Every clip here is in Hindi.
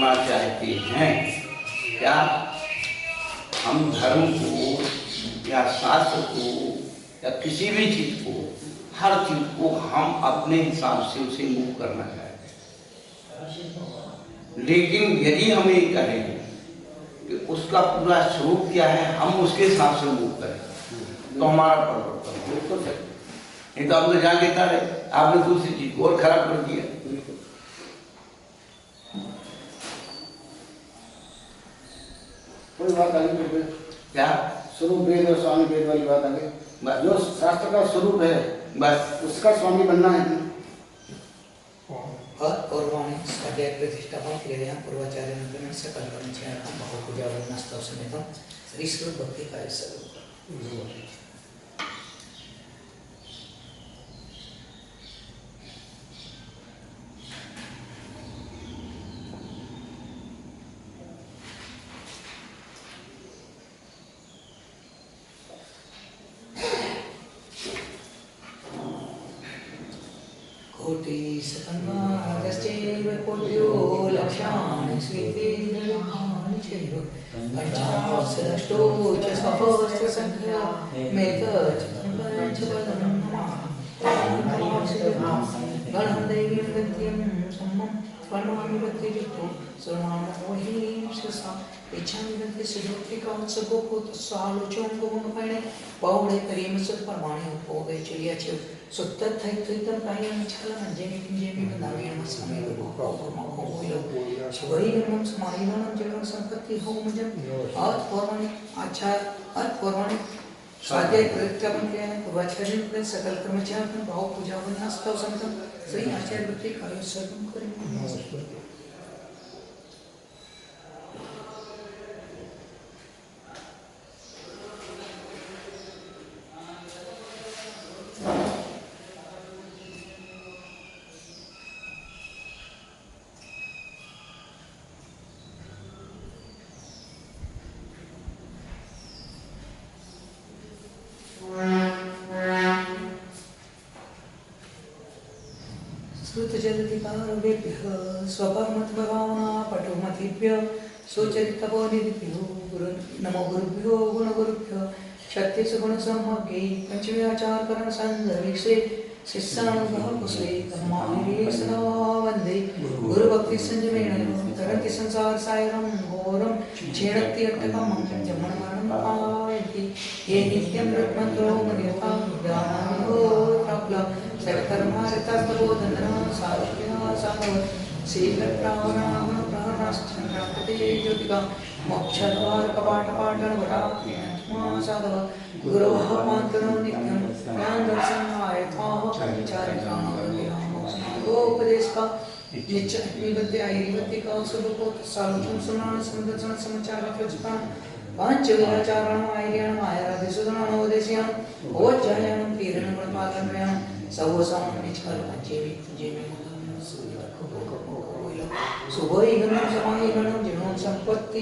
करना चाहते हैं। क्या हम धर्म को या शास्त्र को या किसी भी चीज को, हर चीज को हम अपने हिसाब से उसे मूव करना चाहते हैं। लेकिन यदि हम ये कहें कि उसका पूरा स्वरूप क्या है, हम उसके हिसाब से मूव करें तो हमारा परिवर्तन बिल्कुल है। नहीं तो हम तो जहाँ कहता रहे, आपने दूसरी चीज को और खराब कर दिया। कोई बात आगे क्या स्वरूप भेद और स्वामी भेद वाली बात आगे, जो शास्त्र का स्वरूप है बस उसका स्वामी बनना है। कौरवाणी स्वाध्याय प्रतिष्ठापन क्रिया पूर्वाचार्य नंदन सकल कर्मचारी बहु पूजा वर्णस्तव समेत श्री श्रुत भक्ति कार्य स्वरूप। कोटि सकन्वादश्चैव कोट्यो लक्षाणि स्वीतिर्लक्षाणि चैव पञ्चाशदष्टो च सहस्रसङ्ख्या मेतच्चपदं नमः। गणं दैवीं गद्यं सम्मं स्वर्णामि भक्तियुक्तो सर्वाणोहीं शिरसा इच्छामि भक्ति सुजोत्रिकां सगोको तस्सालोचों गोमपणे पौड़े करीम सत्परमाणि उपभोगे चलियाचे सुत्तत थैत्वितं कायं छलं जेमी बंदावेन मस्मे लोको कोमोइलो शिवैनं समाहिनं जगं संपत्ति होमजं आत्पौराणिक आचार आत्पौराणिक स्वाध्याय प्रतिष्ठापन किया है। पूर्वाचार्य सकल कर्मचारी भाव पूजा वंदनास्तव संतम श्री आचार्य भक्ति कार्य सर्वं करें। स्वपर्मद्भावना पटुमतिभ्य सुचरितबोधिभ्यो नमो गुरुभ्यो गुणगुरुभ्यो छत्तीस गुण सम्मग्गे पंचमे आचार करण संदर्भिसे शिष्यानुभव कुशले धर्मानिरे सदा वंदे गुरु भक्ति संजमेन तरति संसार सायरं घोरं छेड़ति अट्टकं जमन मरणं पावति ये नित्यं ब्रह्मतो मनिता ज्ञानानिहो प्रबल सर्वकर्मारितस्तबोधना साक्षिया साधव शीलप्रावणाः प्राणाश्चन्द्राकृते ज्योतिका मोक्षद्वार कपाटपाटणवटा साधव गुरोः पान्तनो नित्यं ज्ञानदर्शनाय त्वाः चारित्राणोपदेशका नित्यनिबद्धे आयुर्वेदिका सुबको सालोचन सुनान संदर्शन समाचार प्रचुतान पंच विचारणं आयर्यणं आयरादिसुदनं उपदेशयान ओज्जयनं तीरणं गुणपालनयान सवसं निष्कल जेमी सुबोई गणं समाहि गणं जिनो संपत्ति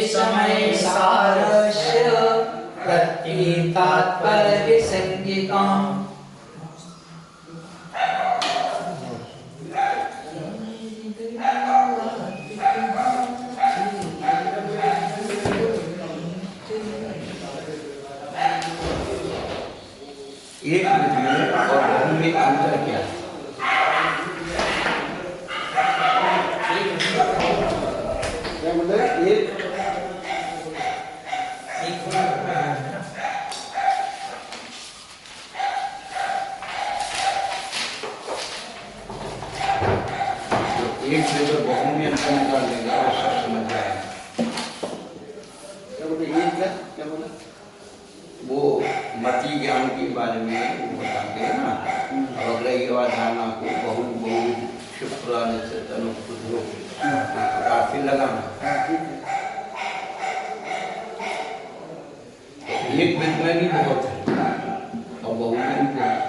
समय सारस्य प्रत्येतात्पर्य संज्ञिकाम् क्या बोले? एक एक से तो बहु में अंतर निकाल लेगा और सब समझ जाएगा। क्या बोले? एक क्या बोला? वो मति ज्ञान के बारे में वो बताते हैं ना, और रही धारणा को बहु बहु क्षिप्रा निश्चन प्रकार से लगाना। एक विध में भी बहुत है और बहु में भी बहुत है।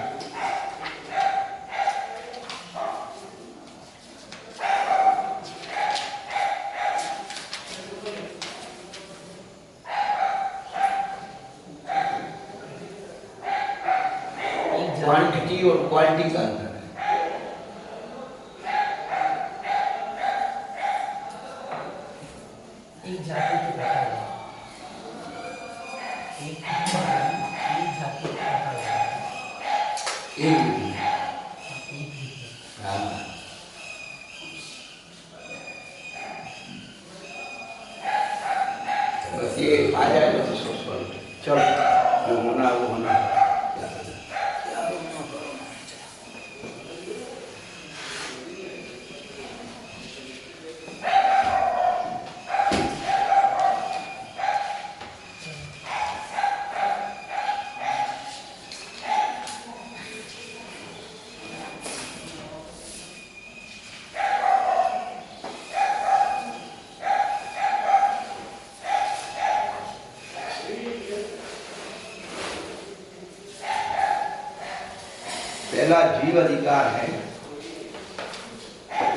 क्वांटिटी और क्वालिटी का अंतर है। एक जाति के बैठा हुआ एक जाति के बैठा हुआ एक विधि। हाँ। बस ये आ जाएगा तो सोच पर चलो, जो होना वो होना। पहला जीव अधिकार है,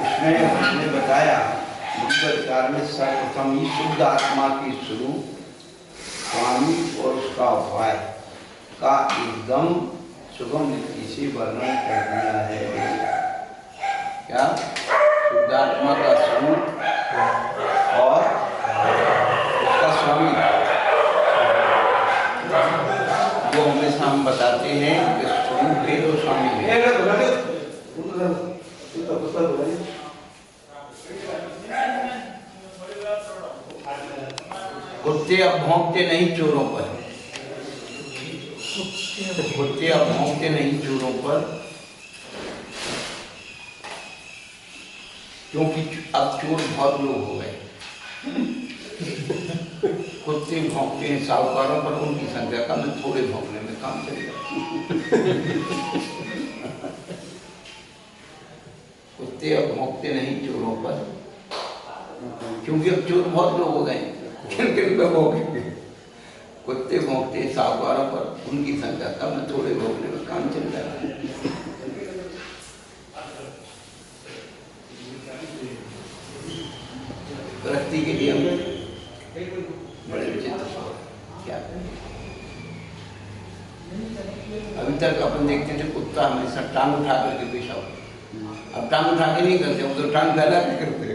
उसमें हमने बताया जीव अधिकार में सर्वप्रथम ही शुद्ध आत्मा की स्वरूप, स्वामी और उसका उपाय का एकदम सुगम रीति से वर्णन कर दिया है। क्या? शुद्ध आत्मा का स्वरूप और उसका स्वामी, वो हमेशा हम बताते हैं कि स्वरूप है तो स्वामी है। कुत्ते अब भौंकते नहीं चोरों पर, कुत्ते अब भौंकते नहीं चोरों पर, क्योंकि अब चोर बहुत लोग हो गए। कुत्ते भौंकते हैं साहूकारों पर, उनकी संख्या कम है, थोड़े भौंकने में काम चलेगा। कुत्ते अब भौंकते नहीं चोरों पर, क्योंकि अब चोर बहुत लोग हो गए, किन किन पे भौंकेंगे। कुत्ते भौंकते हैं साहूकारों पर, उनकी संख्या कम है, थोड़े भौंकने में काम चल रहा है। प्रकृति के लिए बड़े विचित्र क्या करें। अभी तक अपन देखते थे कुत्ता हमेशा टांग उठा करके पेशा होता, अब टांग उठा के नहीं करते, वो तो टांग फैला के करते।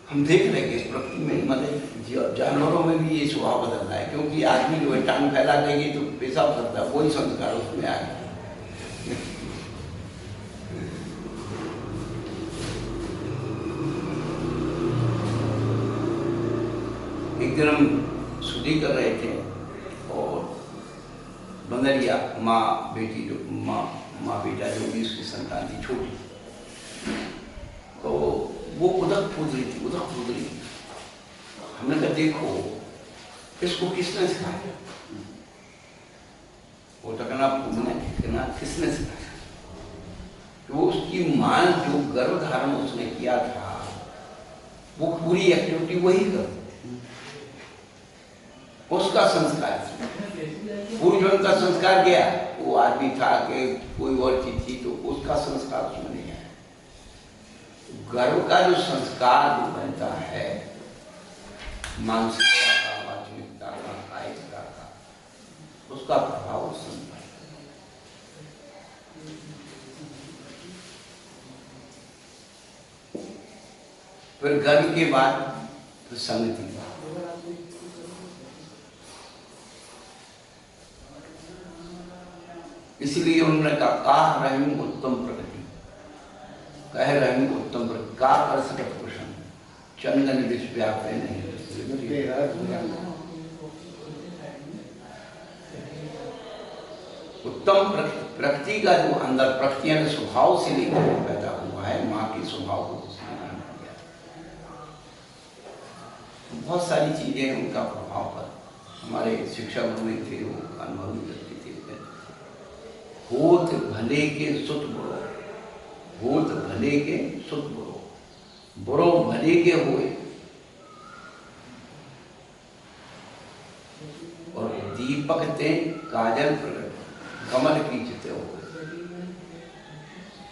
हम देख रहे कि इस प्रकृति में मतलब जानवरों में भी ये स्वभाव बदल रहा है, क्योंकि आदमी जो है टांग फैला देगी तो पेशाब करता है, वही संस्कार उसमें आ गया। एक दिन हम शुद्धि कर रहे थे और बंदरिया माँ बेटी जो माँ बेटा जो भी उसकी संतान थी छोटी, तो वो उधर कूद रही थी। हमने कहा देखो इसको किसने सिखाया? वो टकना कूदने किसने सिखाया? तो उसकी मां जो गर्भ धारण उसने किया था वो पूरी एक्टिविटी वही करती, उसका संस्कार। पूर्वजन्म का संस्कार गया, वो आदमी था कि कोई और चीज थी तो उसका संस्कार उसमें नहीं आया। गर्भ का जो संस्कार जो बनता है मानसिकता का, वाचनिकता का, कायिकता का, उसका प्रभाव संस्कार। फिर गर्भ के बाद तो संगति, इसीलिए उन्होंने कहा रही उत्तम प्रगति। कह रहे उत्तम का कर्षक पोषण चंदन विष व्यापे नहीं। उत्तम प्रकृति का जो अंदर प्रकृति यानी स्वभाव से लेकर पैदा हुआ है, माँ के स्वभाव को उसने ग्रहण किया। बहुत सारी चीजें उनका प्रभाव पर हमारे शिक्षा गुरु में थे, वो अनुभवी व्यक्ति थे। होत भले के सुत बुरो, होत भले के सुत बुरो, बुरो भले के हुए। और दीपक ते काजल प्रकट, कमल की चित्र हो गए।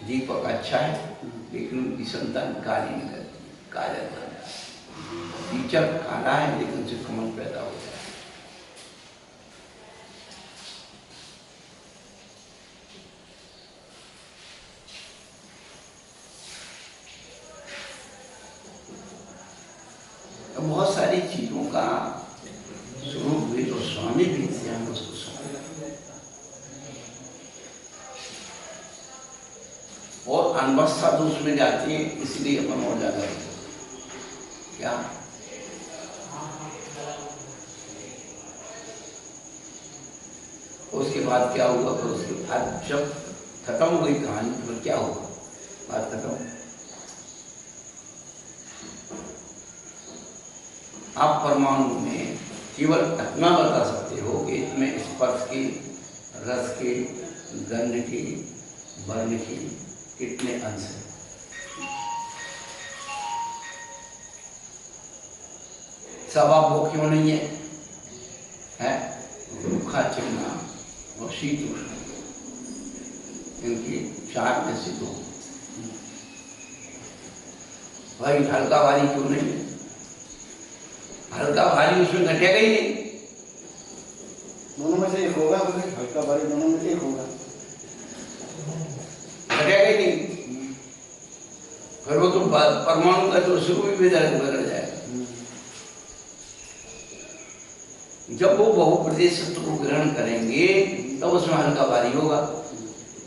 दीपक अच्छा है लेकिन उनकी संतान काली निकलती, काजल बन जाती। दीपक काला है लेकिन उनसे कमल पैदा हो जाए। बहुत सारी चीजों का स्वरूप भी तो स्वामी भी थे, हम उसको समझ। और अनवस्था दोष में जाती है, इसलिए अपन और ज्यादा क्या उसके बाद क्या हुआ? फिर उसके बाद जब खत्म हो गई कहानी तो क्या हुआ? बात खत्म। आप परमाणु में केवल इतना बता सकते हो कि इसमें स्पर्श के, रस के, गंध के, वर्ण के कितने अंश हैं। सब आप वो क्यों नहीं है? रूखा चिमना और शीत उष्ण, इनकी 4 में से 2। भाई हल्का भारी क्यों नहीं है? हल्का भारी उसमें घटेगा ही नहीं। दोनों में से एक होगा, हल्का भारी दोनों में से एक होगा, घटेगा ही नहीं। फिर वो तो परमाणु का तो शुरू भी बिगड़ जाएगा। जब वो बहुप्रदेश सत्व को ग्रहण करेंगे तब उसमें हल्का भारी होगा।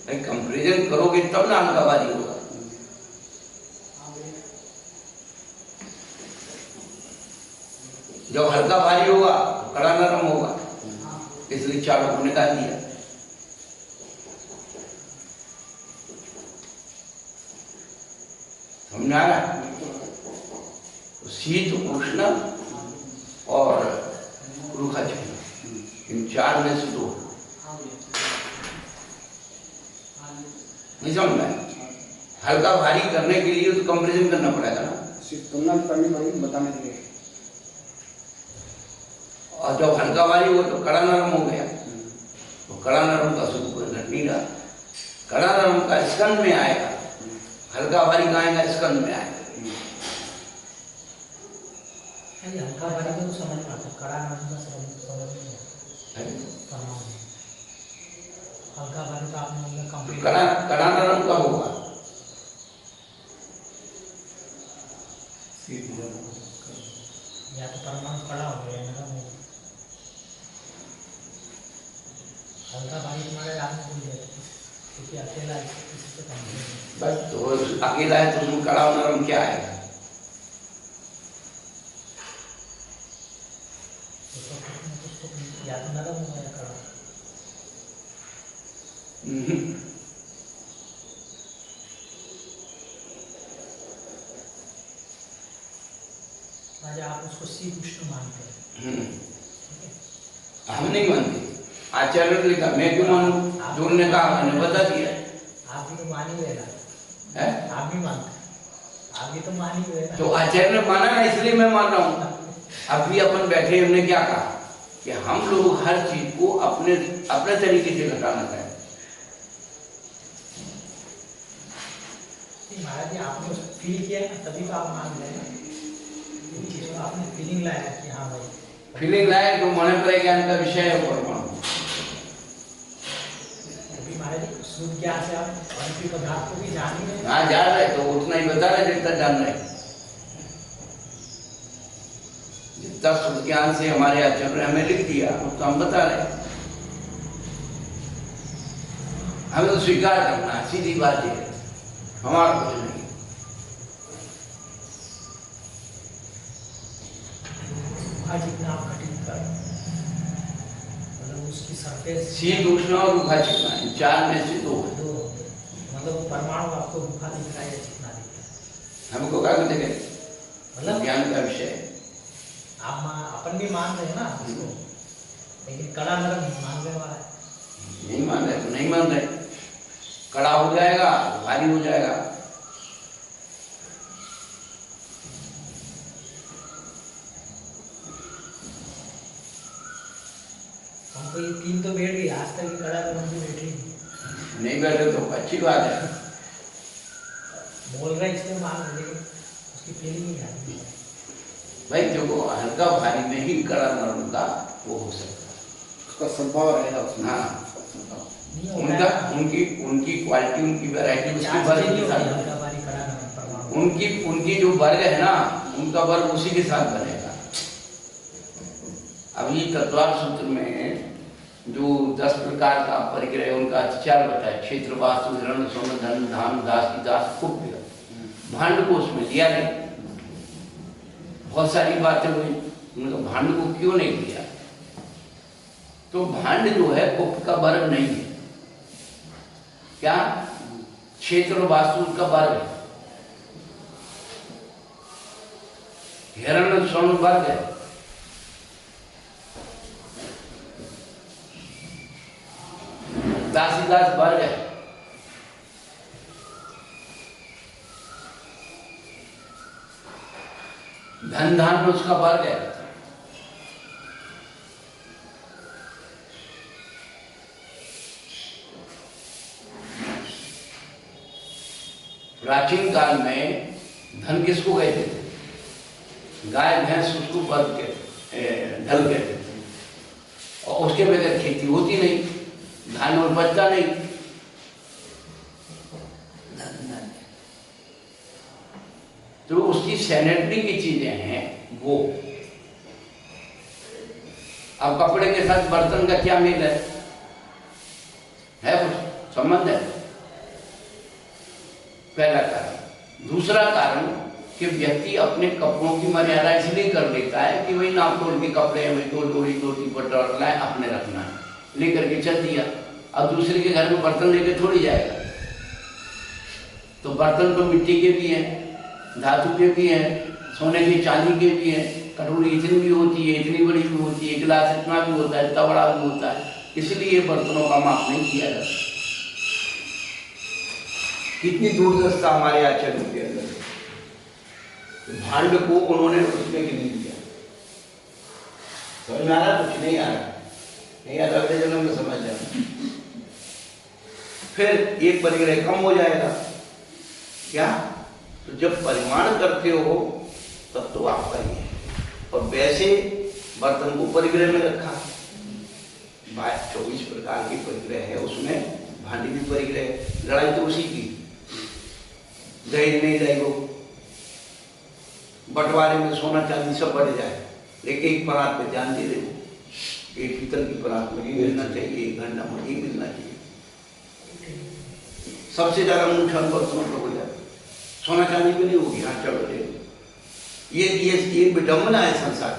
कंपेरिजन करोगे तब ना हल्का भारी होगा। जब हल्का भारी होगा तो कड़ा नरम होगा, इसलिए चारों को निकाल दिया। समझ आ रहा? तो शीत उष्ण और रूखा चिमना, इन 4 में से 2 नहीं समझ में। हल्का भारी करने के लिए तो कंपेरिजन करना पड़ेगा ना, तुलना करनी पड़ेगी बताने के लिए। और जब हल्का भारी हुआ तो कड़ा नरम हो गया, तो कड़ा नरम का स्वरूप घट नहीं रहा। कड़ा नरम का स्कंद में आएगा, हल्का भारी का आएगा स्कंद में आएगा। हल्का भारी तो समझ में आता, कड़ा नरम का समझ नहीं आता। हल्का भारी का आपने कंप्लीट कड़ा नरम का होगा। या तो परमाणु कड़ा हो गया, नरम हो गया। हल्का भारी तुम्हारे आप में भूल जाते क्योंकि अकेला है, किसी से कम नहीं। बस तो अकेला है तो उसमें कड़ा और नरम क्या आएगा? या तो नरम होगा या कड़ा। आज आप उसको शीत उष्ण मानते हैं। हम नहीं मानते, आचार्य ने लिखा, मैं क्यों मानूं? जो उन्होंने कहा मैंने बता दिया। आप भी तो मान ही गए ना, आप भी मानते, आप भी तो मान ही गए ना। तो आचार्य ने माना ना, इसलिए मैं मान रहा हूँ। अब भी अपन बैठे, हमने क्या कहा कि हम लोग हर चीज को अपने अपने तरीके से घटाना चाहें। महाराज जी आपने उसको फील किया ना, तभी तो आप मान रहे हैं। चीज को आपने फीलिंग लाया कि हाँ भाई, फीलिंग लाए तो मन पर ज्ञान का विषय है परमाणु। अभी महाराज जी शुद्ध ज्ञान से आप अंतिम पदार्थ को भी जान ही रहे। हाँ जान रहे, तो उतना ही बता रहे जितना जान रहे। जितना शुद्ध ज्ञान से हमारे आचार्य ने हमें लिख दिया उतना हम बता रहे। हमें तो स्वीकार करना, सीधी बात है, हमारा कुछ नहीं। रूखा जितना आप घटित कर, मतलब उसकी सरफेस शीत उष्ण और रूखा चिकना, इन चार में से दो है। दो, मतलब परमाणु आपको रूखा दिख रहा है या चिकना दिख रहा है? हमको क्या कहते हैं, मतलब ज्ञान का विषय है। अपन भी मान रहे हैं ना इसको, लेकिन कड़ा नरम मानने वाला है। नहीं मान रहे तो नहीं मान रहे, कड़ा हो जाएगा, भारी हो जाएगा। हमको ये तीन तो बैठ गई, आज तक ये कड़ा नरम भी बैठे नहीं बैठे तो अच्छी बात है। बोल रहे इसलिए मान रहे, लेकिन उसकी फीलिंग नहीं आती है। भाई देखो, हल्का भारी में ही कड़ा नरम का वो हो सकता है, उसका संभव रहेगा उसमें। हाँ, नहीं होता उनका है। उनकी क्वालिटी, उनकी वैरायटी, उसकी चार्ज वर्ग नहीं के होती, साथ, हल्का भारी कड़ा नरम परमाणु। उनकी जो वर्ग है ना, उनका वर्ग उसी के साथ बनेगा। अभी तत्वार सूत्र में जो 10 प्रकार का परिग्रह, उनका अतिचार बताया, क्षेत्र, वास्तु, हिरण, सोन, धन, धाम, दास की दास, कुप्य, भांड को उसमें लिया नहीं। बहुत सारी बातें हुई, उन्होंने भांड को क्यों नहीं लिया? तो भांड जो है कुप्य का वर्ग नहीं है, क्या क्षेत्र और वास्तु का वर्ग है। हिरण स्वर्ण वर्ग है, दासीदास वर्ग है, धन धान उसका वर्ग है। प्राचीन काल में धन किसको कहते थे? गाय भैंस उसको वर्ग कहते, ढल कहते थे, और उसके बगैर खेती होती नहीं, धान और बचता नहीं। तो उसकी सैनिटरी की चीजें हैं वो। अब कपड़े के साथ बर्तन का क्या मेल है कुछ संबंध है? पहला कारण। दूसरा कारण कि व्यक्ति अपने कपड़ों की मर्यादा इसलिए कर लेता है कि वही नाप तोल के कपड़े हमें दो जोड़ी धोती पटोला लाए, अपने रखना है, लेकर के चल दिया। अब दूसरे के घर में बर्तन लेके थोड़ी जाएगा। तो बर्तन तो मिट्टी के भी हैं, धातु के भी हैं, सोने के चांदी के भी हैं। कटोरी इतनी भी होती है, इतनी बड़ी भी होती है, गिलास इतना भी होता है, इतना बड़ा भी होता है। इसलिए बर्तनों का माप नहीं किया जाता। कितनी दूरदर्शिता हमारे आचरण के अंदर। भांड को उन्होंने उसमें गिन दिया। समझ में आ रहा? कुछ नहीं आ रहा, नहीं आता, अगले जन्म में समझ जाए। फिर एक परिग्रह कम हो जाएगा क्या? तो जब परिमाण करते हो तब तो आपका ही है। और वैसे बर्तन को परिग्रह में रखा, 24 प्रकार की परिग्रह है, उसमें भांडी भी परिग्रह। लड़ाई तो उसी की, दहेज नहीं देगो, बंटवारे में सोना चांदी सब बढ़ जाए, लेकिन एक परात पे ध्यान दे दे। एक पीतल की परात में ये मिलना चाहिए, एक घंटा में ये मिलना चाहिए। सबसे ज्यादा नुकसान बर्तनों का हो जाए, सोना चांदी भी नहीं होगी। हाँ चलो ये विडम्बना है संसार।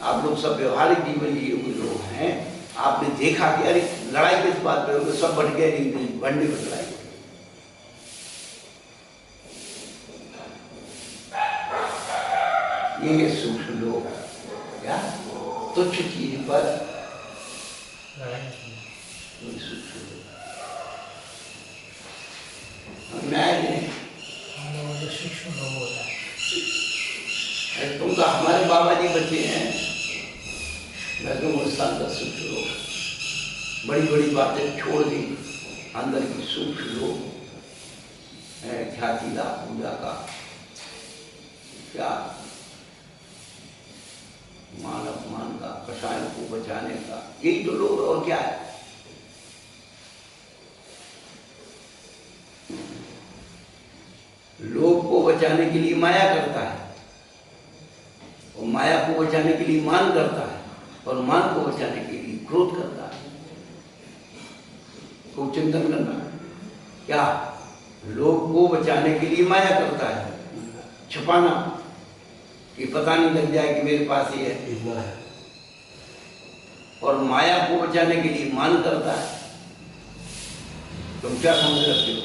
आप लोग सब व्यवहारिक जीवन जिए हुए लोग हैं, आपने देखा कि अरे लड़ाई किस बात पे हो, सब बढ़ गया, बंडे पर लड़ाई। ये सूक्ष्म लोग क्या तुच्छ चीज पर सूक्ष्म लोग सूक्ष्म लोग होता है। तुम तो हमारे बाबा जी बच्चे हैं, मैं तो मुस्तान का सूक्ष्म लोग, बड़ी बड़ी बातें छोड़ दी, अंदर की सूक्ष्म लोग ख्याति ला पूजा का क्या, मान अपमान का, कषायों को बचाने का, यही तो लोग। और क्या है? लोभ को बचाने के लिए माया करता है, और माया को बचाने के लिए मान करता है, और मान को बचाने के लिए क्रोध करता है। को चिंतन करना क्या? लोभ को बचाने के लिए माया करता है, छुपाना, कि पता नहीं लग जाए कि मेरे पास ही है। और माया को बचाने के लिए मान करता है। तुम क्या समझ रखते हो?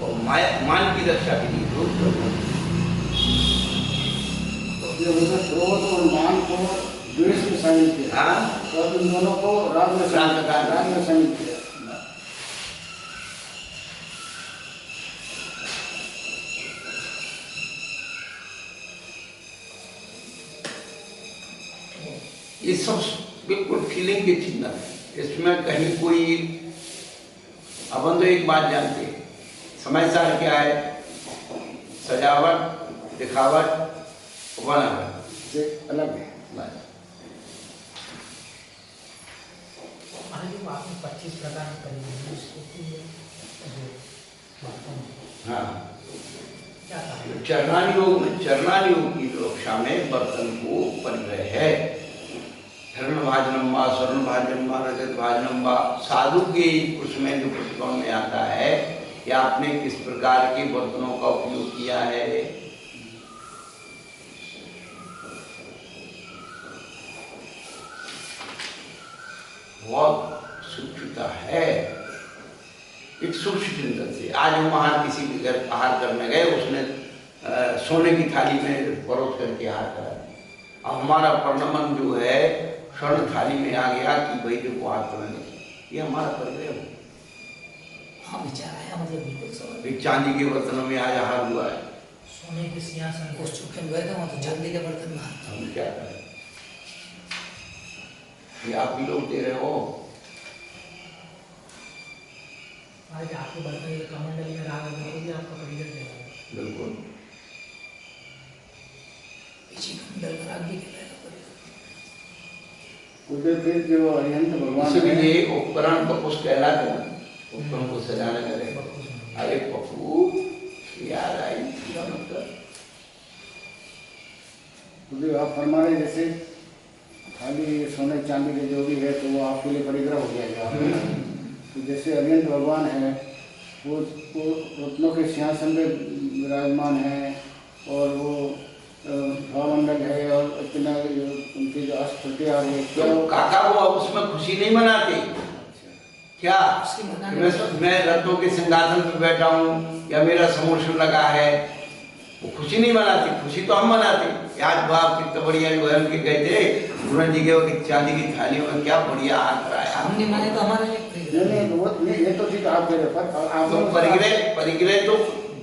और माया मान की रक्षा के लिए क्रोध और मान को द्वेष में शामिल किया। हाँ, और इन दोनों को राग में शामिल किया। ये सब बिल्कुल फीलिंग की चिन्ह है। इसमें कहीं कोई अपन तो एक बात जानते हैं, समय सार क्या है? सजावट, दिखावट, बनावट से अलग है। आपने 25 प्रकार की हाँ, क्या था? चरणान योग में, चरणान योग की रक्षा में बर्तन को परिग्रह है। धर्म भाजनम्बा, स्वर्ण भाजनम्बा, रजत भाजनम्बा, साधु के उसमें जो प्रतिकोण में आता है कि आपने किस प्रकार के बर्तनों का उपयोग किया है। बहुत सूक्ष्मता है। एक सूक्ष्म चिंतन से आज हम वहां किसी के घर आहार करने गए, उसने सोने की थाली में परोस करके आहार करा। अब हमारा परिणमन जो है स्वर्ण थाली में आ गया कि भाई देखो आहार करने, ये हमारा परिग्रह हो। हाँ, विचार आया, मतलब बिल्कुल समझ। एक चांदी के बर्तनों में आज आहार हुआ है। सोने के सिंहासन उस चुपके में बैठा हूँ तो चांदी के बर्तन में हम क्या करें? ये आप भी लोग दे रहे हो। आज आपके बर्तन ये कमंडली में राग है, तो भी आपका परिग्रह देगा। बिल्कुल पीछे कमंडल में राग भी कहलाएगा। उधर फिर जो अरिहंत भगवान इसलिए उपकरण पकुश कहलाते हैं। उपकरण को सजाने लगे, अरे पप्पू याद आई क्या मतलब? जो आप फरमा रहे जैसे खाली सोने चांदी के जो भी है तो वो आपके लिए परिग्रह हो जाएगा। तो जैसे अरिहंत भगवान है वो रत्नों के सिंहासन में विराजमान है और वो भावमंडल है और इतना उनकी जो अस्त्र आ रही है। तो काका वो उसमें खुशी नहीं मनाते क्या? मैं रत्नों के सिंहासन पर बैठा हूँ या मेरा समोसन लगा है, वो खुशी नहीं मनाती। खुशी तो हम मनाते। आज बाप कितना बढ़िया जो है उनके गए थे गुरु जी के चांदी की थालियों में क्या बढ़िया हाथ कराया। हमने माने तो हमारे नहीं ये तो ठीक आप कह रहे पर आप तो परिग्रह तो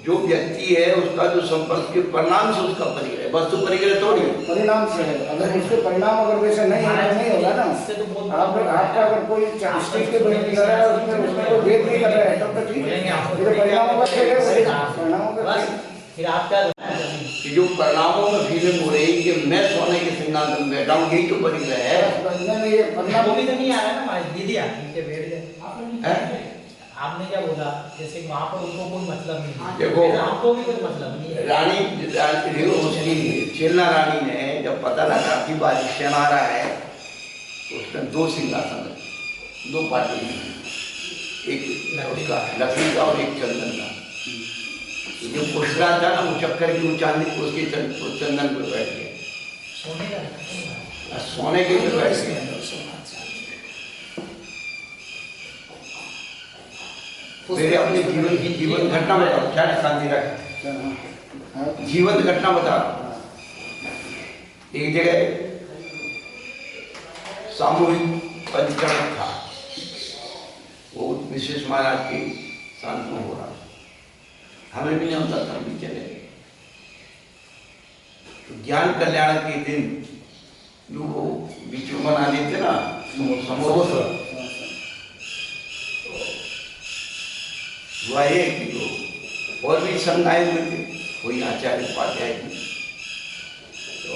जो व्यक्ति है उसका जो संपर्क के परिणाम से उसका परिग्रह, वस्तु परिग्रह थोड़ी परिणाम से है। अगर उसके परिणाम अगर वैसे नहीं है तो नहीं होगा ना। आपका अगर कोई स्टेज के बने दिखा रहा है उसमें कोई भेद नहीं कर रहा है तब तक ठीक है। परिणामों का फिर आप क्या कि जो परिणामों में फीलिंग हो रही कि मैं सोने के सिंहासन में बैठा हूँ, यही तो परिग्रह है। ये परिणाम वो भी तो नहीं आ रहा ना हमारे दीदी नीचे बैठ गए। आपने क्या बोला जैसे वहाँ पर उनको कोई मतलब नहीं, देखो आपको भी कोई मतलब नहीं है। रानी उसकी चेलना रानी ने जब पता लगा कि बादशाह आ रहा है तो उसने 2 सिंहासन, 2 पार्टी, एक उसका लकड़ी का और एक चंदन का। जो पुष्करा था ना वो चक्कर की वो चांदी उसके चंदन पर बैठ गए, सोने के पे बैठ गए। मेरे अपने जीवन की जीवन घटना बताओ, क्या शांति रखा जीवन घटना बताओ। एक जगह सामूहिक पंचकर्म था, वो विशेष महाराज की शांत में हो रहा, हमें भी नहीं होता था, भी चले गए। तो ज्ञान कल्याण के दिन जो वो बीच में बना देते ना समोसा, हुआ कि और भी संघ आए हुए थे, कोई आचार्य उपाध्याय भी। तो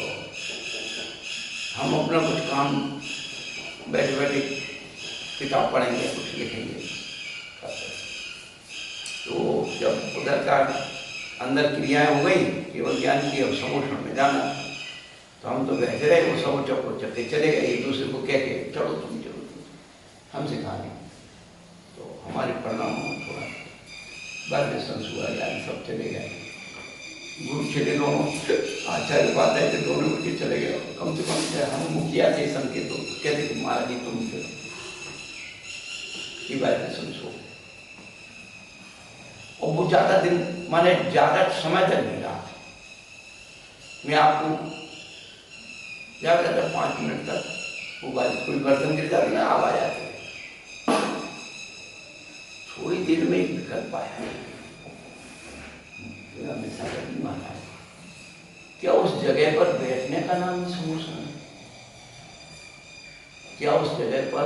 हम अपना कुछ काम बैठे बैठे किताब पढ़ेंगे, कुछ लिखेंगे। तो जब उधर का अंदर क्रियाएं हो गई केवल ज्ञान की, अब समोषण में जाना, तो हम तो बैठे रहे, वो समोचक को चलते चले गए, एक दूसरे को कह के चलो तुम चलो, हम सिखा दें। तो हमारे परिणाम थोड़ा बाद में संस हुआ, सब चले गए, गुरु चले दोनों, आचार्य उपाध्याय थे दोनों उनके चले गए। कम से कम हम मुखिया थे संकेत तो कहते कि महाराज जी तुम चलो, ये बात है समझो। और वो ज्यादा दिन माने ज्यादा समय तक नहीं रहा। मैं आपको ज्यादा 5 मिनट तक वो बात, कोई बर्तन गिर जाते ना आवाज आती है, थोड़ी देर में ही निकल पाया। महाराज क्या उस जगह पर बैठने का नाम समोसा है? क्या उस जगह पर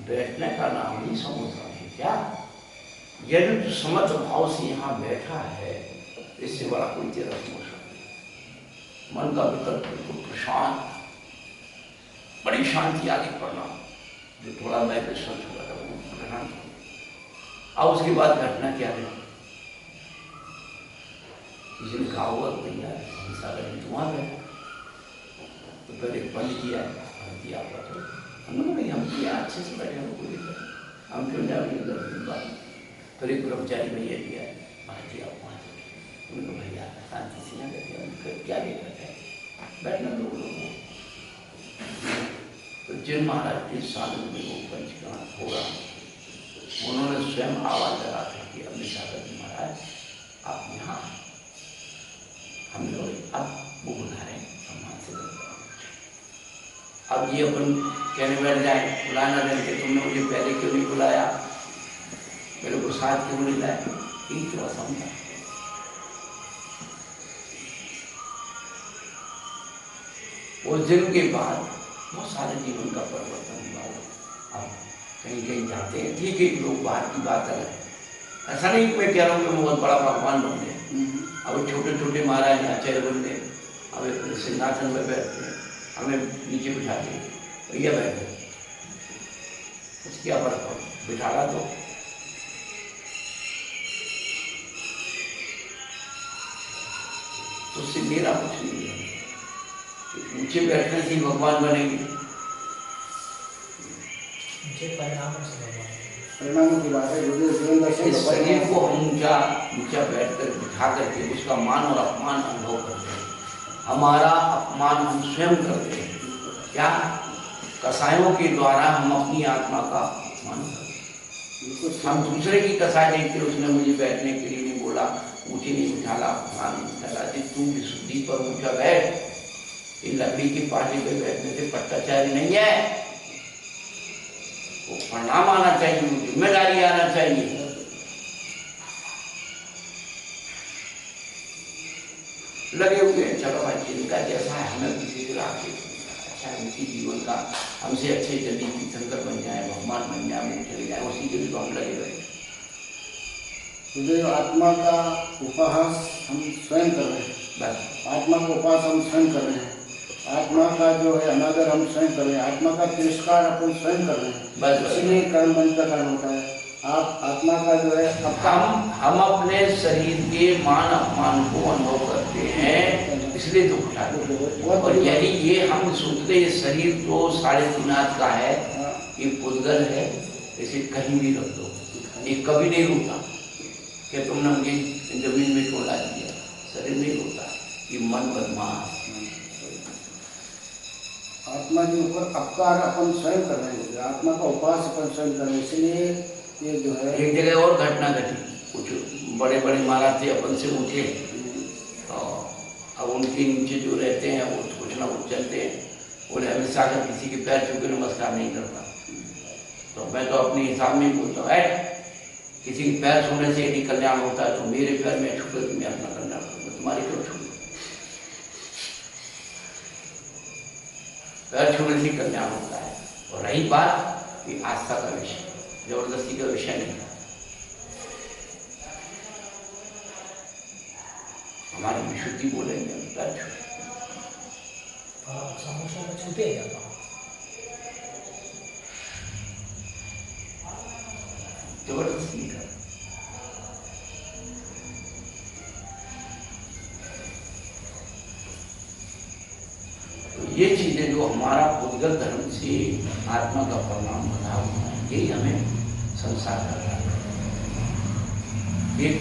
बैठने का नाम ही समोसा है क्या? यदि तो समझ भाव से यहाँ बैठा है, इससे बड़ा कोई तेरा समोसा नहीं। मन का विकल्प बिल्कुल प्रशांत, बड़ी शांति आगे पड़ना, जो थोड़ा मैं विश्वास हुआ था वो प्रशांत। अब उसके बाद घटना क्या है? किसी ने कहा हुआ भैया सागर में धुआं है, तो पहले बंद किया दिया हुआ तो हमने कहा हम किया अच्छे से बैठे, हमको दिक्कत हम क्यों जाएंगे उधर बात। फिर एक कर्मचारी भैया दिया वहाँ दिया वहाँ से उनको भैया शांति से ना बैठे, क्या दिक्कत है बैठना दो लोगों। तो जिन महाराज के साधन में वो पंचकरण होगा, उन्होंने स्वयं आवाज लगा कि अपने सागर जी महाराज आप यहाँ, हम लोग अब वो बुला रहे हैं सम्मान से। अब ये अपन कहने बैठ जाए बुलाना दें कि तुमने मुझे पहले क्यों नहीं बुलाया, मेरे को साथ क्यों नहीं लाया, ये तो असंभव। उस दिन के बाद बहुत सारे जीवन का परिवर्तन हुआ। अब कहीं कहीं जाते हैं, ठीक है लोग बाहर की बात अलग है, ऐसा नहीं मैं कह रहा हूँ कि बहुत बड़ा भगवान बन गए। अब छोटे छोटे महाराज आचार्य बन गए, अब सिंहासन में बैठते हैं, हमें नीचे बिठाते हैं, भैया बैठे कुछ क्या फर्क हो, बिठाना तो उससे मेरा कुछ नहीं है। ऊंचे बैठने से भगवान बनेंगे, परिणामों की बात है। इस शरीर को हम ऊंचा बैठकर बिठा करके उसका मान और अपमान अनुभव करते हैं। हमारा अपमान हम स्वयं करते हैं। क्या कसायों के द्वारा हम अपनी आत्मा का अपमान करते हैं। हम दूसरे की कसाय देखते, उसने मुझे बैठने के लिए नहीं बोला, ऊँची नहीं उठाला, अपमान नहीं उठाला, तू विशुद्धि पर ऊंचा बैठ। ये लकड़ी की पार्टी पे बैठने से पट्टाचारी नहीं है, वो परिणाम आना चाहिए, जिम्मेदारी आना चाहिए। लगे हुए चलो भाई जिनका जैसा है हमें किसी से राखे अच्छा है, उनकी जीवन का हमसे अच्छे जल्दी तीर्थंकर बन जाए, भगवान बन जाए, वो चले जाए, उसी के लिए तो हम लगे रहे। तो आत्मा का उपहास हम स्वयं कर रहे हैं, बस आत्मा का उपहास हम स्वयं कर रहे हैं, आत्मा का जो है अनादर हम स्वयं कर रहे हैं, आत्मा का तिरस्कार अपन स्वयं कर रहे हैं। बस इसीलिए कर्म बंध का कारण होता है। आप आत्मा का जो है हम अपने शरीर के मान अपमान को अनुभव करते हैं, इसलिए दुख उठाते हैं। और यदि ये हम सोचते शरीर तो 3.5 हाथ का है, ये पुद्गल है, इसे कहीं भी रख दो, ये कभी नहीं रोता कि तुमने मुझे जमीन में तोड़ा दिया, शरीर नहीं रोता, ये मन बदमाश। आत्मा के ऊपर अपकार अपन स्वयं कर रहे हैं, आत्मा का उपहास अपन स्वयं कर रहे हैं। इसलिए ये जो है एक जगह और घटना घटी, कुछ बड़े बड़े महाराज थे अपन से उठे, अब उनके नीचे जो रहते हैं वो कुछ ना कुछ चलते हैं, बोले हमेशा अगर किसी के पैर छू के नमस्कार नहीं करता। तो मैं तो अपने हिसाब में बोलता हूँ, किसी के पैर छूने से यदि कल्याण होता है तो मेरे पैर में छू कर मैं अपना कल्याण करूँगा, तुम्हारे क्यों छू? पैर छूने से कल्याण होता है। और रही बात कि आस्था का विषय, जबरदस्ती का विषय नहीं है। हमारी विशुद्धि बोलेंगे पैर छूटे, समोसा में छूटे जाता हूँ, जबरदस्ती का। तो ये चीजें जो हमारा उद्गत धर्म से आत्मा का परिणाम बना हुआ है, यही हमें संसार का एक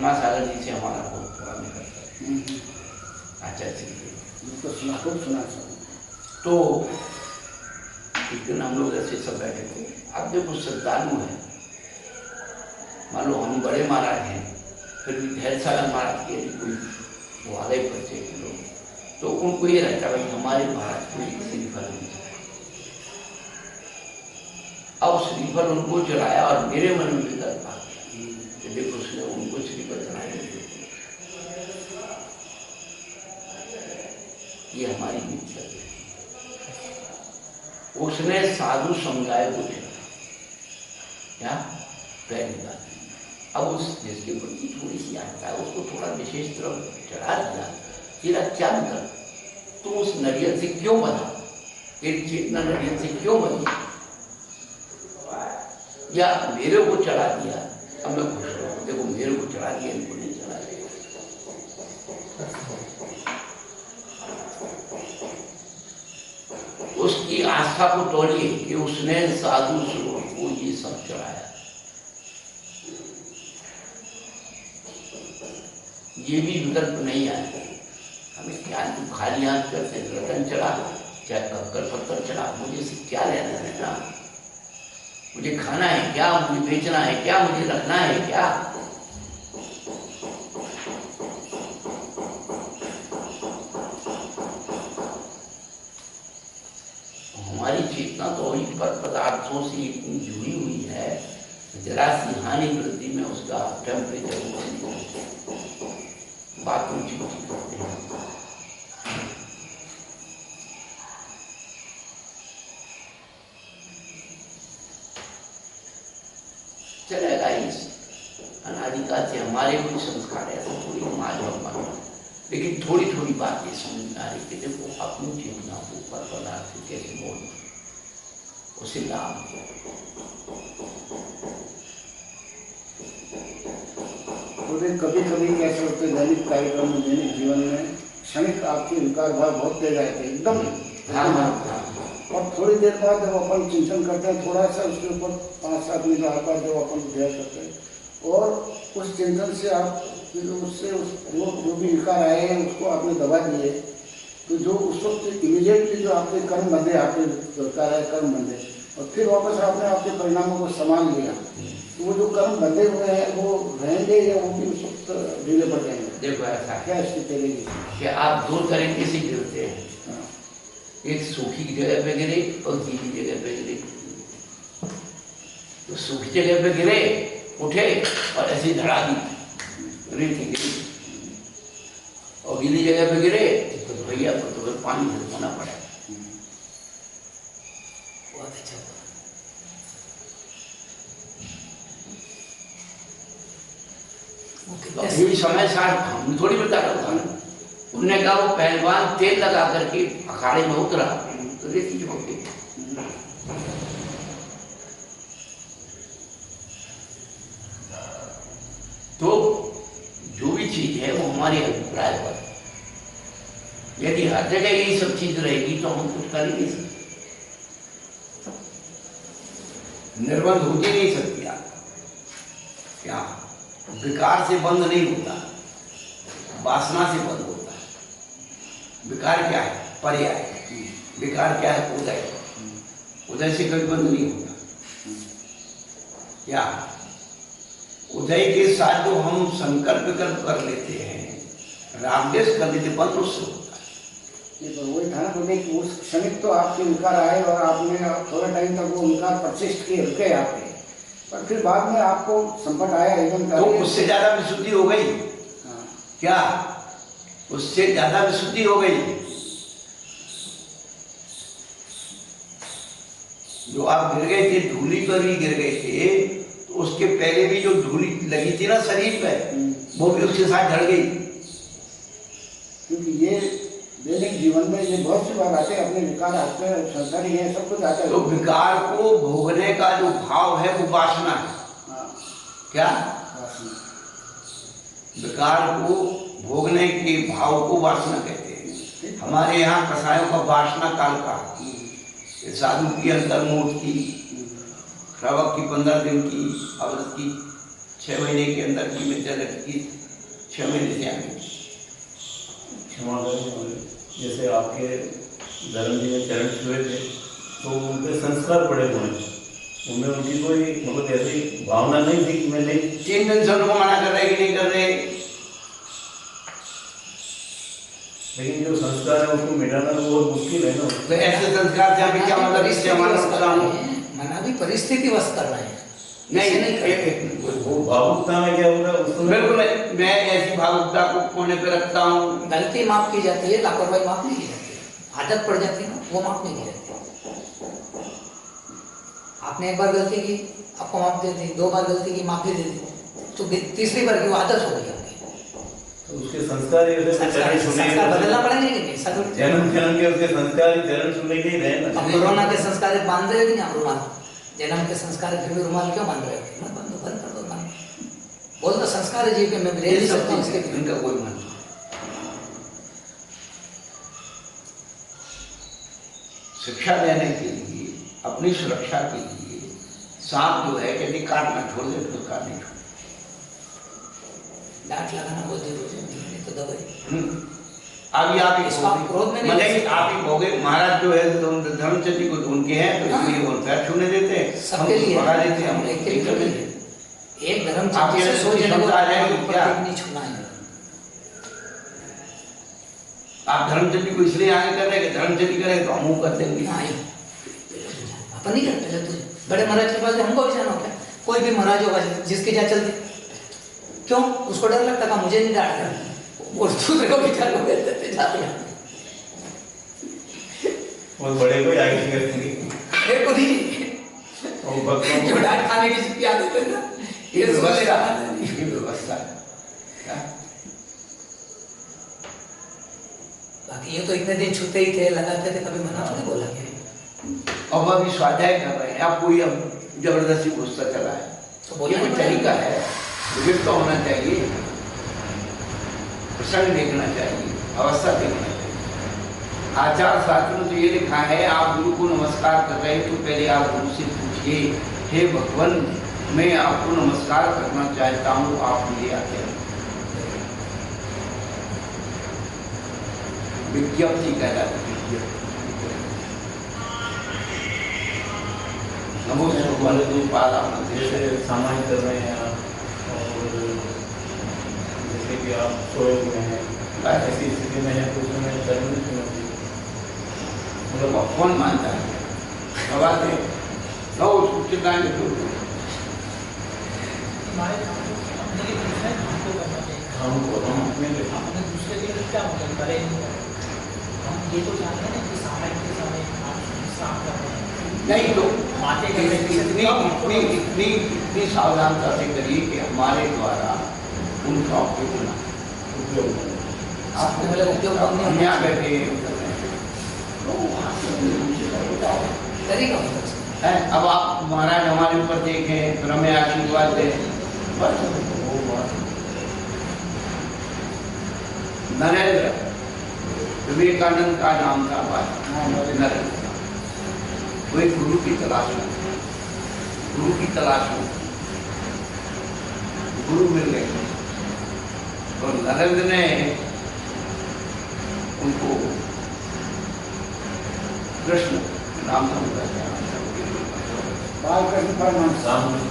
क्षमा सागर जी से हमारा बहुत बड़ा निकट है। आचार्य जी तो सुना, खूब सुना सब। तो एक दिन हम लोग ऐसे सब बैठे थे। अब देखो श्रद्धालु है, मान लो हम बड़े महाराज हैं, फिर भी धैर्य सागर महाराज के यदि कोई वो आ गए परिचय के लोग, तो उनको ये रहता है भाई हमारे महाराज को एक श्रीफल नहीं चाहिए। अब श्रीफल उनको चढ़ाया और मेरे मन में विकल्प आ गया कि देखो उसने उनको श्रीफल चढ़ाया, ये हमारी मित्र है। उसने साधु समुदाय को चढ़ाया, क्या पहली बात। अब उस जिसके प्रति थोड़ी सी आता है उसको थोड़ा विशेष तरह चढ़ा दिया, तेरा क्या मतलब, तू उस नरियल से क्यों बना, एक चेतना नरियल से क्यों बनी, या मेरे को चढ़ा दिया। अब मैं खुश हूँ, देखो मेरे को चढ़ा दिया, इनको नहीं चढ़ा दिया। उसकी आस्था को तोड़िए कि उसने साधु स्वरूप को ये सब चढ़ाया, ये भी विकल्प नहीं आया। हमें क्या, तू खाली हाथ करते रतन चढ़ा चाहे कंकर पत्थर चढ़ा, मुझे इससे क्या लेना देना, मुझे खाना है क्या, मुझे बेचना है क्या, मुझे रखना है क्या। हमारी चेतना तो वही पर पदार्थों से इतनी जुड़ी हुई है, जरा सी हानि वृद्धि में उसका टेम्परेचर बात ऊंची ऊंची करते हैं। चलेगा इस अनादिकाल से हमारे कुछ संस्कार है, तो थोड़ी मालूम, लेकिन थोड़ी थोड़ी बातें समझ में आ रही कि देखो अपनी चेतना को ऊपर पदार्थ से कैसे मोड़ उसे लाभ। कभी कभी कैसे होते दैनिक कार्यक्रम में, दैनिक जीवन में क्षणिक आपके विकार भाव बहुत तेज आए थे एकदम। हाँ। और थोड़ी देर बाद जब अपन चिंतन करते हैं, थोड़ा सा उसके ऊपर 5-7 मिनट आता है जब अपन ध्यान करते हैं, और उस चिंतन से आप उससे वो जो भी विकार आए हैं उसको आपने दबा दिए, तो जो उस वक्त इमीडिएटली जो आपके कर्म बंधे, आपके विकार आए कर्म बंधे, और फिर वापस आपने आपके परिणामों को संभाल लिया, तो वो जो कर्म बंधे हुए हैं वो रहेंगे या वो भी उस वक्त ढीले पड़ जाएंगे। देखो ऐसा क्या स्थिति रहेगी कि आप दो तरीके से गिरते हैं, एक सूखी जगह पे गिरे और गीली जगह पे गिरे। तो सूखी जगह पे गिरे, उठे और ऐसी धड़ा दी रेती गिरी, और गीली जगह पे गिरे तो भैया को तो फिर पानी होना पड़ा। बहुत अच्छा। अभी समय साथ हम थोड़ी बता रहा था, उनने कहा वो पहलवान तेल लगा करके अखाड़े में उतरा तो रेती चिपक गई। तो जो भी चीज है वो हमारे अभिप्राय पर, यदि हर जगह यही सब चीज रहेगी तो हम कुछ कर ही नहीं सकते, निर्बंध हो ही नहीं सकती। आप क्या विकार से बंद नहीं होता, वासना से बंद होता है। विकार क्या है? पर्याय। विकार क्या है? उदय। उदय से कभी बंद नहीं होता। क्या उदय के साथ जो हम संकल्प विकल्प कर लेते हैं, रागदेश कर लेते, बंद उससे होता है। ये तो वही था ना, तो उस क्षणिक तो आपके विकार आए और आपने थोड़ा टाइम तक वो विकार परसिस्ट किए, रुके आपके, पर फिर बाद में आपको संकट आया एकदम, तो उससे ज्यादा विशुद्धि हो गई। हाँ। क्या उससे ज्यादा विशुद्धि हो गई? जो आप गिर गए थे, धूली पर भी गिर गए थे, तो उसके पहले भी जो धूली लगी थी ना शरीर पे, वो भी उसके साथ झड़ गई। क्योंकि ये दैनिक जीवन में ये बहुत सी बार आते हैं, अपने विकार आते हैं, संसार ही है, सब कुछ आता है। तो विकार को भोगने का जो भाव है वो वासना है। हाँ। क्या? वासना। विकार को भोगने के भाव को वासना कहते हैं। हमारे यहाँ कसायों का वासना काल का, साधु की अंतर्मोट की, श्रावक की 15 दिन की अवधि की, 6 महीने के अंदर की विद्या लड़की 6 महीने से आगे। क्षमा करें, जैसे आपके धर्म जी में चरण छुए थे तो उनके संस्कार पड़े हुए हैं, उनमें उनकी कोई मतलब ऐसी भावना नहीं थी कि मैं नहीं। 3 दिन से उनको मना कर रहे कि नहीं कर रहे, लेकिन जो संस्कार है उसको मिटाना तो बहुत मुश्किल है ना। तो ऐसे संस्कार से अभी क्या मतलब, इससे हमारा नुकसान हो? मना भी परिस्थिति वश कर रहे हैं। नहीं, वो भावुकता में क्या हो रहा है उसको बिल्कुल मैं ऐसी भावुकता को कोने पे रखता हूँ। गलती माफ की जाती है, लापरवाही माफ नहीं की जाती है। आदत पड़ जाती है ना, वो माफ नहीं की जाती। आपने एक बार गलती की, आपको माफ दे दी, 2 बार गलती की, माफी दे दी, तो तीसरी बार की वो आदत हो गई आपकी। तो उसके संस्कार ही वैसे संस्कार बदलना पड़ेंगे कि नहीं? ऐसा थोड़ी। जन्म जन्म के उसके संस्कार ही चरण छूने के ही रहे ना। अब कोरोना के संस्कार बांध रहे हो कि नहीं आप रुमाल? जन्म के संस्कार फिर भी रुमाल क्यों बांध रहे हो? मत बंद कर दो बांध। बोल दो संस्कार है जी कि मैं ले नहीं सकता हूँ इसके बिना। इनका कोई मन नहीं। शिक्षा देने के लिए, अपनी सुरक्षा के लिए सांप जो है यदि काटना छोड़ दे तो काटने छोड़। डांट लगाना बहुत जरूरी है, नहीं तो दवाई। अभी आप ही इसको आप क्रोध में नहीं मतलब ले कि आप ही भोगे महाराज जो है तो धर्मचंद जी को उनके हैं तो इसलिए वो पैर छूने देते हैं, सबके लिए भगा देते हैं, हम एक के लिए कर नहीं देते हैं। है। एक धर्म आप से ये सो जने को क्षमता है कि क्या? नहीं छूना है। आप धर्मचंद जी को इसलिए आगे कर रहे हैं कि धर्मचंद जी करें तो हम कर देंगे। नहीं अपन नहीं करते पहले तुझे बड़े महाराज के पास हमको भी जाना होता है। कोई भी महाराज होगा जिसके जा चलते क्यों उसको डर लगता था, मुझे नहीं डांट कर और दूसरे को भी चालू कर देते जाते हैं। और बड़े को आगे कर देंगे देखो नहीं और भक्तों जो को डांट खाने की जिसकी आदत है ना ये ये व्यवस्था सोचेगा। ये व्यवस्था है क्या? बाकी ये तो इतने दिन छूते ही थे, लगाते थे, कभी मना थोड़ी बोला कि अब अभी स्वाध्याय कर रहे हैं, आप कोई अब जबरदस्ती घुसता चला है तो ये बोलना कोई ही पड़ेगा। तरीका है, विवेक तो होना चाहिए, प्रसंग देखना चाहिए, अवस्था देखना चाहिए। आचार शास्त्र में तो ये लिखा है आप गुरु को नमस्कार कर रहे हैं तो पहले आप गुरु से पूछिए, हे भगवान मैं आपको नमस्कार करना चाहता हूँ, आप मुझे आते हैं। विज्ञप्ति कहलाती है, विज्ञप्ति। नमो भगवान रूपाल जैसे सामान्य कर रहे हैं आप, और जैसे कि आप सोए हुए हैं ऐसी स्थिति में है तो उसमें चरण नहीं छूना चाहिए। मतलब कौन मानता है? सवाल है तो उसको चिल्लाएंगे तो हमारे अपने लिए दूसरा है, हमको करना चाहिए। हम अपने लिए अपने दूसरे के लिए क्या मतलब करे नहीं करे। हम ये तो जानते हैं ना कि सामाजिक के समय आप साफ कर रहे हैं, नहीं तो बातें कर रहे हैं, इतनी इतनी इतनी इतनी सावधानता से करिए कि हमारे द्वारा उनका उपयोग ना उपयोग करें। आपने बोला उपयोग करने हम यहाँ बैठे तो वहाँ से उनसे बताओ। तरीका होता है। है अब आप महाराज हमारे ऊपर देखें फिर हमें आशीर्वाद दें, बस वो बात। नरेंद्र विवेकानंद का नाम था बात, नरेंद्र वो एक गुरु की तलाश में, गुरु की तलाश में गुरु मिल गए और नरेंद्र ने उनको कृष्ण नाम था उनका क्या नाम था? बालकृष्ण परमहंस।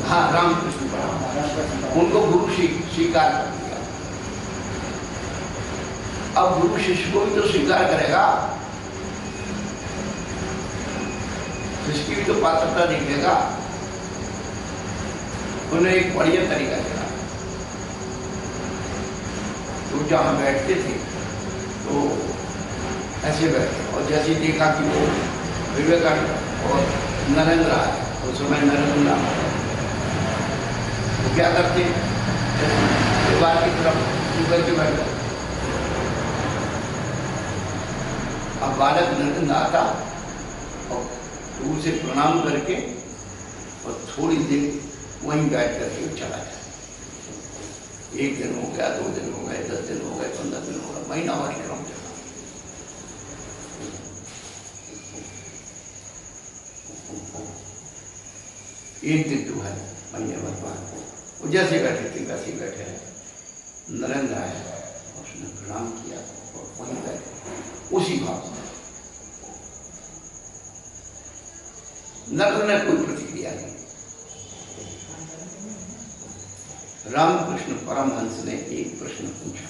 हाँ रामकृष्ण परमहंस, रामकृष्ण उनको गुरु स्वीकार कर दिया। अब गुरु शिष्य को भी तो स्वीकार करेगा, शिष्य की भी तो पात्रता देखेगा। उन्हें एक बढ़िया तरीका चला, तो जहाँ बैठते थे तो ऐसे बैठे और जैसे देखा कि वो विवेकानंद और नरेंद्र आए, उस समय नरेंद्र नाम आया, तो क्या करते दीवार की तरफ ऊपर के बैठ जाते। अब बालक नरेंद्र आता और दूर से प्रणाम करके और थोड़ी देर वहीं बैठ करके वो चला जाए। 1 दिन हो गया, 2 दिन हो गए, 10 दिन हो गए, 15 दिन हो गए, महीना वाली क्रम चला। एक दिन जो है महीने भर बाद वो जैसे बैठे थे वैसे ही बैठे हैं। नरेंद्र आया, उसने प्रणाम किया और वहीं बैठे उसी भाव में। नरेंद्र ने कोई प्रतिक्रिया नहीं। रामकृष्ण परमहंस ने एक प्रश्न पूछा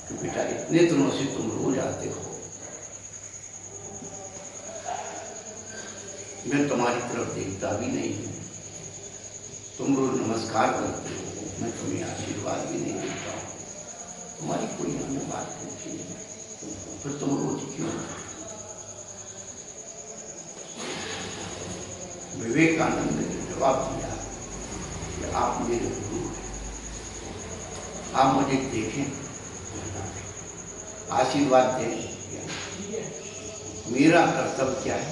कि बेटा इतने दिनों से तुम रोज आते हो, मैं तुम्हारी तरफ देखता भी नहीं हूं, तुम रोज नमस्कार करते हो, मैं तुम्हें आशीर्वाद भी नहीं देता हूं, तुम्हारी कोई हमने बात पूछी नहीं, फिर तुम रोज क्यों? विवेकानंद ने जवाब दिया कि आप मेरे गुरु हैं, आप मुझे देखें, आशीर्वाद दें, मेरा कर्तव्य क्या है?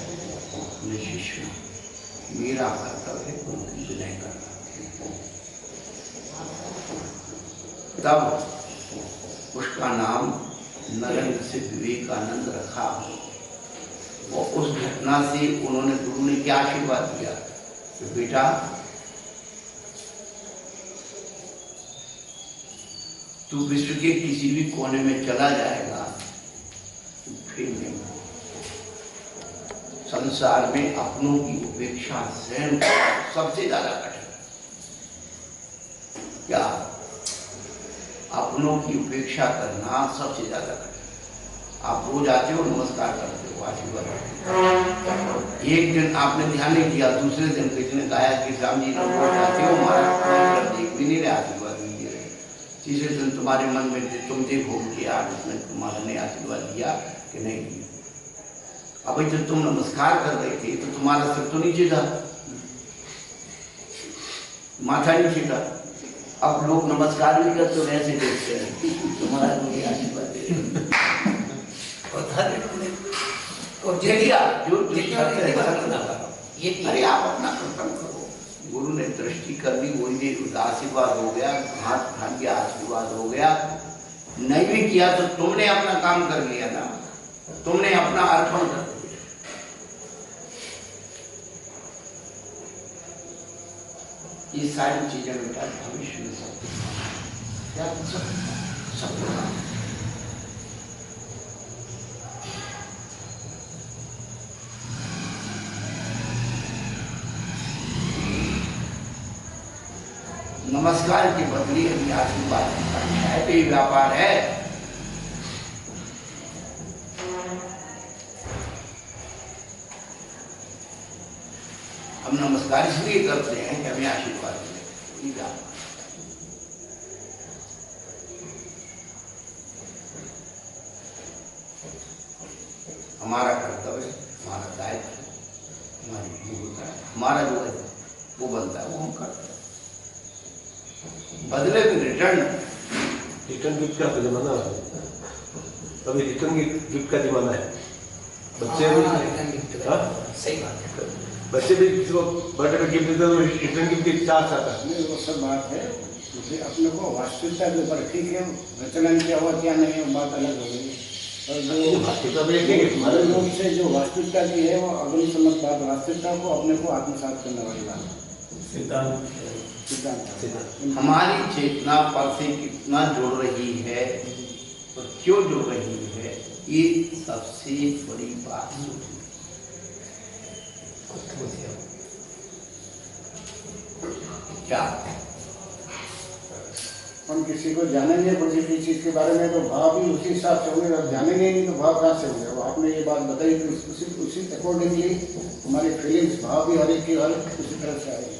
अपने शिष्य, मेरा कर्तव्य है उनकी विनय करना। तब उसका नाम नरेंद्र से विवेकानंद रखा। और उस घटना से उन्होंने, गुरु ने क्या आशीर्वाद दिया कि बेटा तू विश्व के किसी भी कोने में चला जाएगा, फिर नहीं। संसार में अपनों की उपेक्षा स्वयं सबसे ज्यादा कठिन। क्या? अपनों की उपेक्षा करना सबसे ज्यादा कठिन। आप रोज आते हो, नमस्कार करते हो, आशीर्वाद। एक दिन आपने ध्यान नहीं दिया, दूसरे दिन किसी ने गाया कि राम जी रोज आते हो, हमारा देख भी नहीं रहे, आशीर्वाद भी नहीं रहे। तीसरे दिन तुम्हारे मन में तुम देखो कि यार उसने तुम्हारा ने आशीर्वाद दिया कि नहीं दिया। अब जब तुम नमस्कार कर रहे थे तो तुम्हारा सिर तो नीचे था, माथा नीचे था। अब लोग नमस्कार भी करते हो, ऐसे देखते हैं तुम्हारा कोई आशीर्वाद दे और दे दिया जो ये। अरे आप अपना कर्तव्य करो। गुरु ने दृष्टि कर दी, वही दे आशीर्वाद हो गया, हाथ उठा दिया, आशीर्वाद हो गया। नहीं भी किया तो तुमने अपना काम कर लिया ना, तुमने अपना अर्पण कर दिया। ये सारी चीजें बेटा भविष्य में सब नमस्कार की बदली यदि आशीर्वाद है तो ये व्यापार है। हम नमस्कार इसलिए करते हैं कि हमें आशीर्वाद मिले, ये व्यापार। हमारा कर्तव्य, हमारा दायित्व, हमारी भूमिका, हमारा जो है वो बनता है, वो हम करते हैं। बदले में रिटर्न गिफ्ट का जमाना है, अभी रिटर्न गिफ्ट का जमाना है। बच्चे भी सही बात है, बच्चे भी किसी को बर्थडे पे गिफ्ट देते हैं तो रिटर्न गिफ्ट की चार्ज आता है। नहीं, वो सब बात है, जैसे अपने को वास्तविकता के ऊपर ठीक है, प्रचलन क्या हुआ क्या नहीं है बात अलग हो गई। और जो हमारे लोग से जो वास्तविकता की है वो अगली सम्मत बात, वास्तविकता को अपने को आत्मसात करने वाली बात सिद्धांत। हमारी चेतना पर से कितना जुड़ रही है और क्यों जुड़ रही है, ये सबसे बड़ी बात है। क्या हम किसी को जानेंगे किसी चीज के बारे में तो भाव भी उसी हिसाब से होंगे, अब जानेंगे नहीं तो भाव कहाँ से होंगे। आपने ये बात बताई तो उसी अकॉर्डिंगली हमारी फीलिंग्स, भाव भी हर एक की हर उसी तरह से आएगी।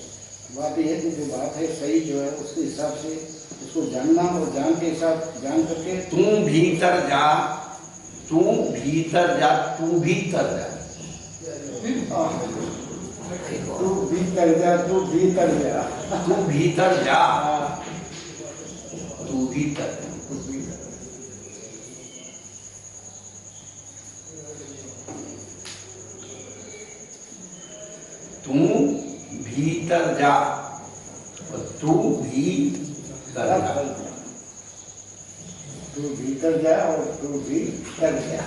बात ये है कि जो बात है सही जो है उसके हिसाब से उसको जानना और जान के हिसाब जान करके तू भीतर जा, तू भीतर जा, तू भीतर जा, तू भीतर जा, तू भीतर जा, तू भीतर जा, तू भीतर जा। तू भीतर जा और तू भीतर जा, तू भीतर जा और तू भीतर जा।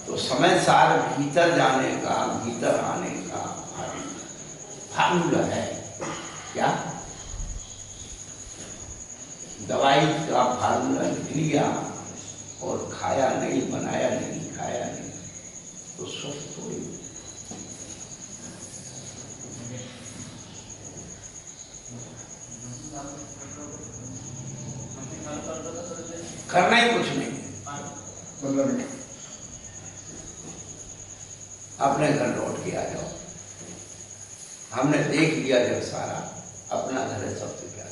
तो समय सार भीतर जाने का, भीतर आने का, फार्मूला है। क्या? दवाई का फार्मूला लिख लिया और खाया नहीं, बनाया नहीं, खाया नहीं, तो स्वस्थ हो। करना ही कुछ नहीं, अपने घर लौट के आ जाओ। हमने देख लिया जब सारा, अपना घर है सबसे प्यारा।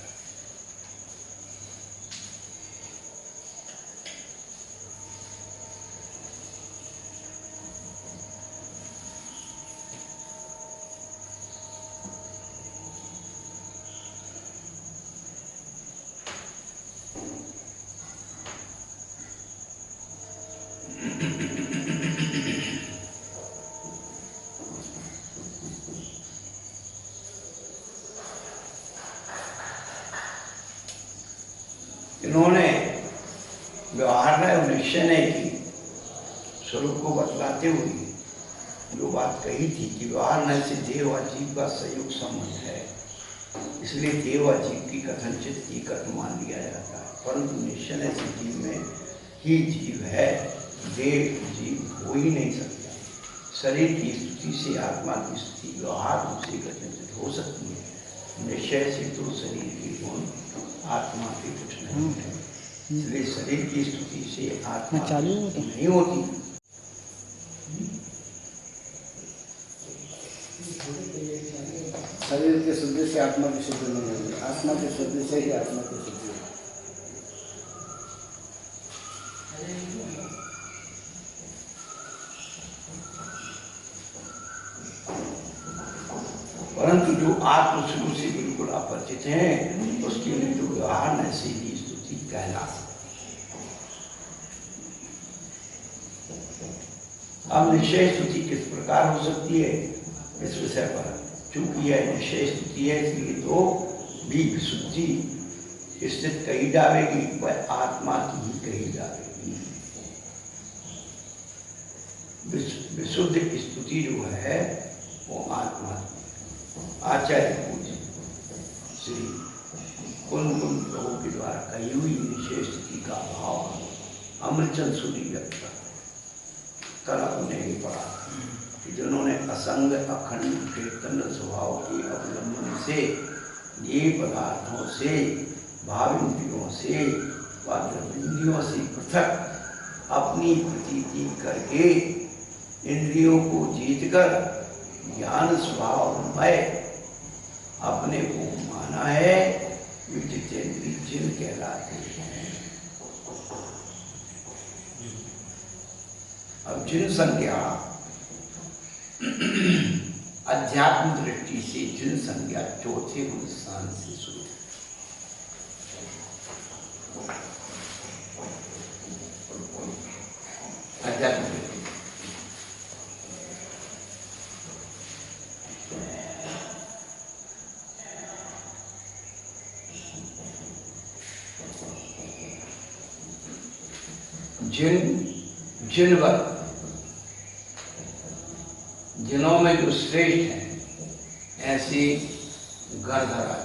इन्होंने व्यवहार में निश्चय नहीं की, स्वरूप को बतलाते हुए जो बात कही थी कि व्यवहार न से देव व जीव का संयुक्त संबंध है, इसलिए देव व जीव की कथनचित एकत्र मान लिया जाता है। परंतु निश्चय से जीव में ही जीव है, देव जीव हो ही नहीं सकता। शरीर की स्तुति से आत्मा की स्तुति व्यवहार रूप से कथनचित हो सकती है। निश्चय से तो शरीर की गुण आत्मा के कुछ नहीं है, इसलिए शरीर की स्तुति से आत्मा नहीं होती। शरीर की शुद्धि से आत्मा की शुद्धि नहीं होगी, आत्मा की शुद्धि से ही आत्मा की शुद्धि है। परंतु जो आत्म शुरू से बिल्कुल अपरिचित हैं, उसके लिए जो व्यवहार न से ही स्तुति कहला सकती। अब निश्चय स्तुति किस प्रकार हो सकती है, इस विषय पर चूंकि यह निश्चय स्तुति है, इसलिए तो भी विशुद्धि स्थित कही जाएगी, वह आत्मा की ही कही जाएगी। विशुद्ध स्तुति जो है वो आत्मा की। आचार्य पूज्य श्री कुंद प्रभु के द्वारा कही हुई निश्चय स्तुति का भाव अमृतचंद सूरी व्यक्त कर कल अपने ही पढ़ा कि जिन्होंने असंग अखंड चैतन्य स्वभाव के अवलंबन से ये पदार्थों से, भाविंद्रियों से, वाद्यों से पृथक अपनी प्रतीति करके इंद्रियों को जीतकर ज्ञान स्वभावमय अपने को माना है, वे जितेंद्रिय जिन कहलाते हैं। अब जिन संज्ञा अध्यात्म दृष्टि से जिन संज्ञा चौथे स्थान से शुरू, अध्यात्म दृष्टि जिनवर, जिनों में जो श्रेष्ठ हैं ऐसे गणधरा,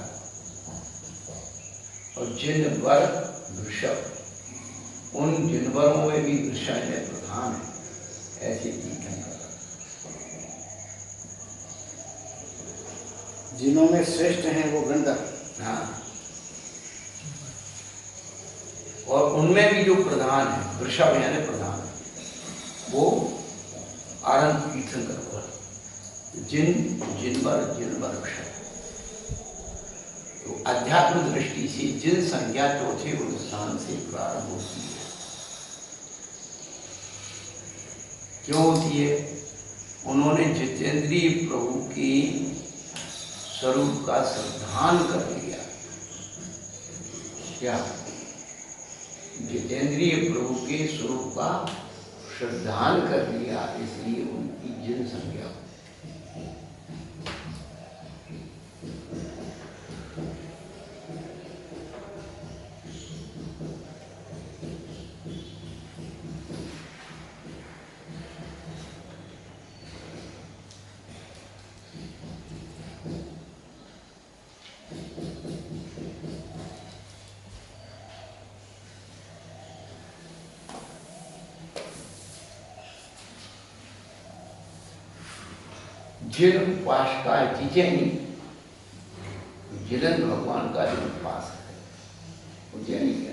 और जिनवर वृषभ, उन जिनवरों में भी वृषभ है प्रधान है, ऐसे तीर्थंकर। जिनों में श्रेष्ठ हैं वो गंधर्व, हाँ, और उनमें भी जो प्रधान है, वृषभ यानी प्रधान, वो आनंद तीर्थंकर पर जिनवर वृषभ। तो अध्यात्म दृष्टि से जिन संज्ञा चौथे स्थान से प्रारंभ होती है। क्यों होती है? उन्होंने जितेंद्रिय प्रभु के स्वरूप का श्रद्धान कर लिया। क्या? जितेंद्रिय प्रभु के स्वरूप का श्रद्धान कर लिया, इसलिए उनकी जिन संज्ञा। जिन उपासकाय जिजैनी, जिलेंद्र भगवान का जो उपासक है उज्जैनी कहना।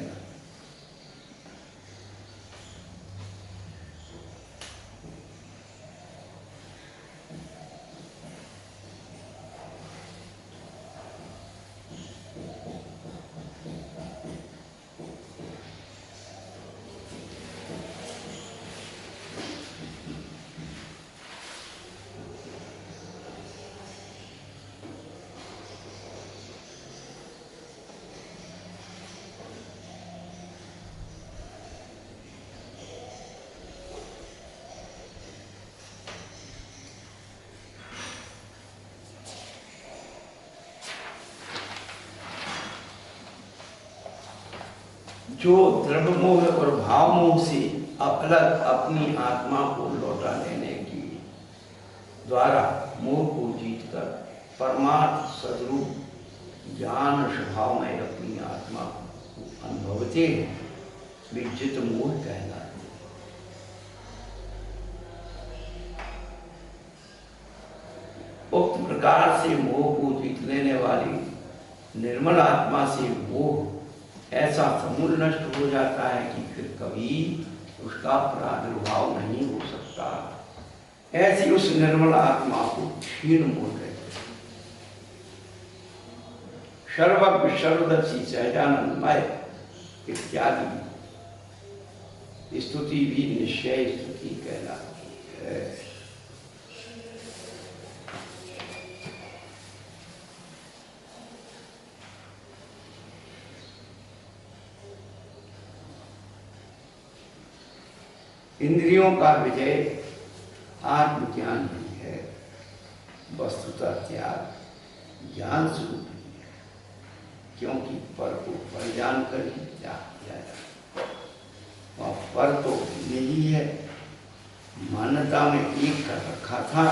जो द्रव्य मोह और भाव मोह से अलग अपनी आत्मा को लौटा लेने की द्वारा मोह को जीतकर परमार्थ सद्रूप ज्ञान स्वभाव में अपनी आत्मा को अनुभवते वे जित मोह कहलाते। उक्त प्रकार से मोह को जीत लेने वाली निर्मल आत्मा से मोह ऐसा समूल नष्ट हो जाता है कि फिर कभी उसका प्रादुर्भाव नहीं हो सकता। ऐसी उस निर्मल आत्मा को क्षीण मोह कहते हैं। सर्वज्ञ सर्वदर्शी सहजानंदमय इत्यादि स्तुति भी निश्चय स्तुति कहलाती है। इंद्रियों का विजय आत्मज्ञान ही है। वस्तुतः त्याग ज्ञान स्वरूप ही है, क्योंकि पर को पर जानकर ही त्याग किया जाता है। और पर तो यही है, मान्यता में एक कर रखा था,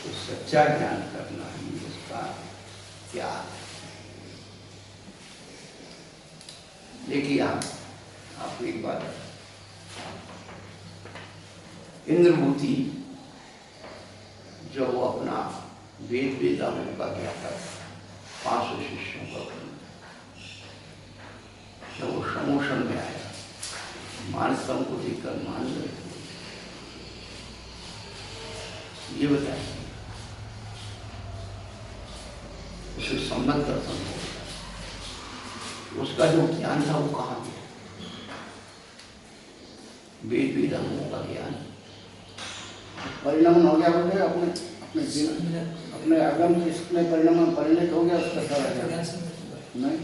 तो सच्चा ज्ञान करना ही उसका त्याग है। देखिए आपको एक बात, इंद्रभूति जो वो अपना वेद वेदांगों का ज्ञाता था, 500 शिष्यों का, जब वो समोषण में आया, मानसम को देखकर मान गए। ये बताइए, उसे सम्मत दर्शन हो गया, उसका जो ज्ञान था वो कहाँ गया? वेद वेदांगों का ज्ञान परिणाम हो गया, बोले अपने अपने जीवन अपने आगम इसमें परिणाम परिणित हो गया उसका सारा ज्ञान नहीं।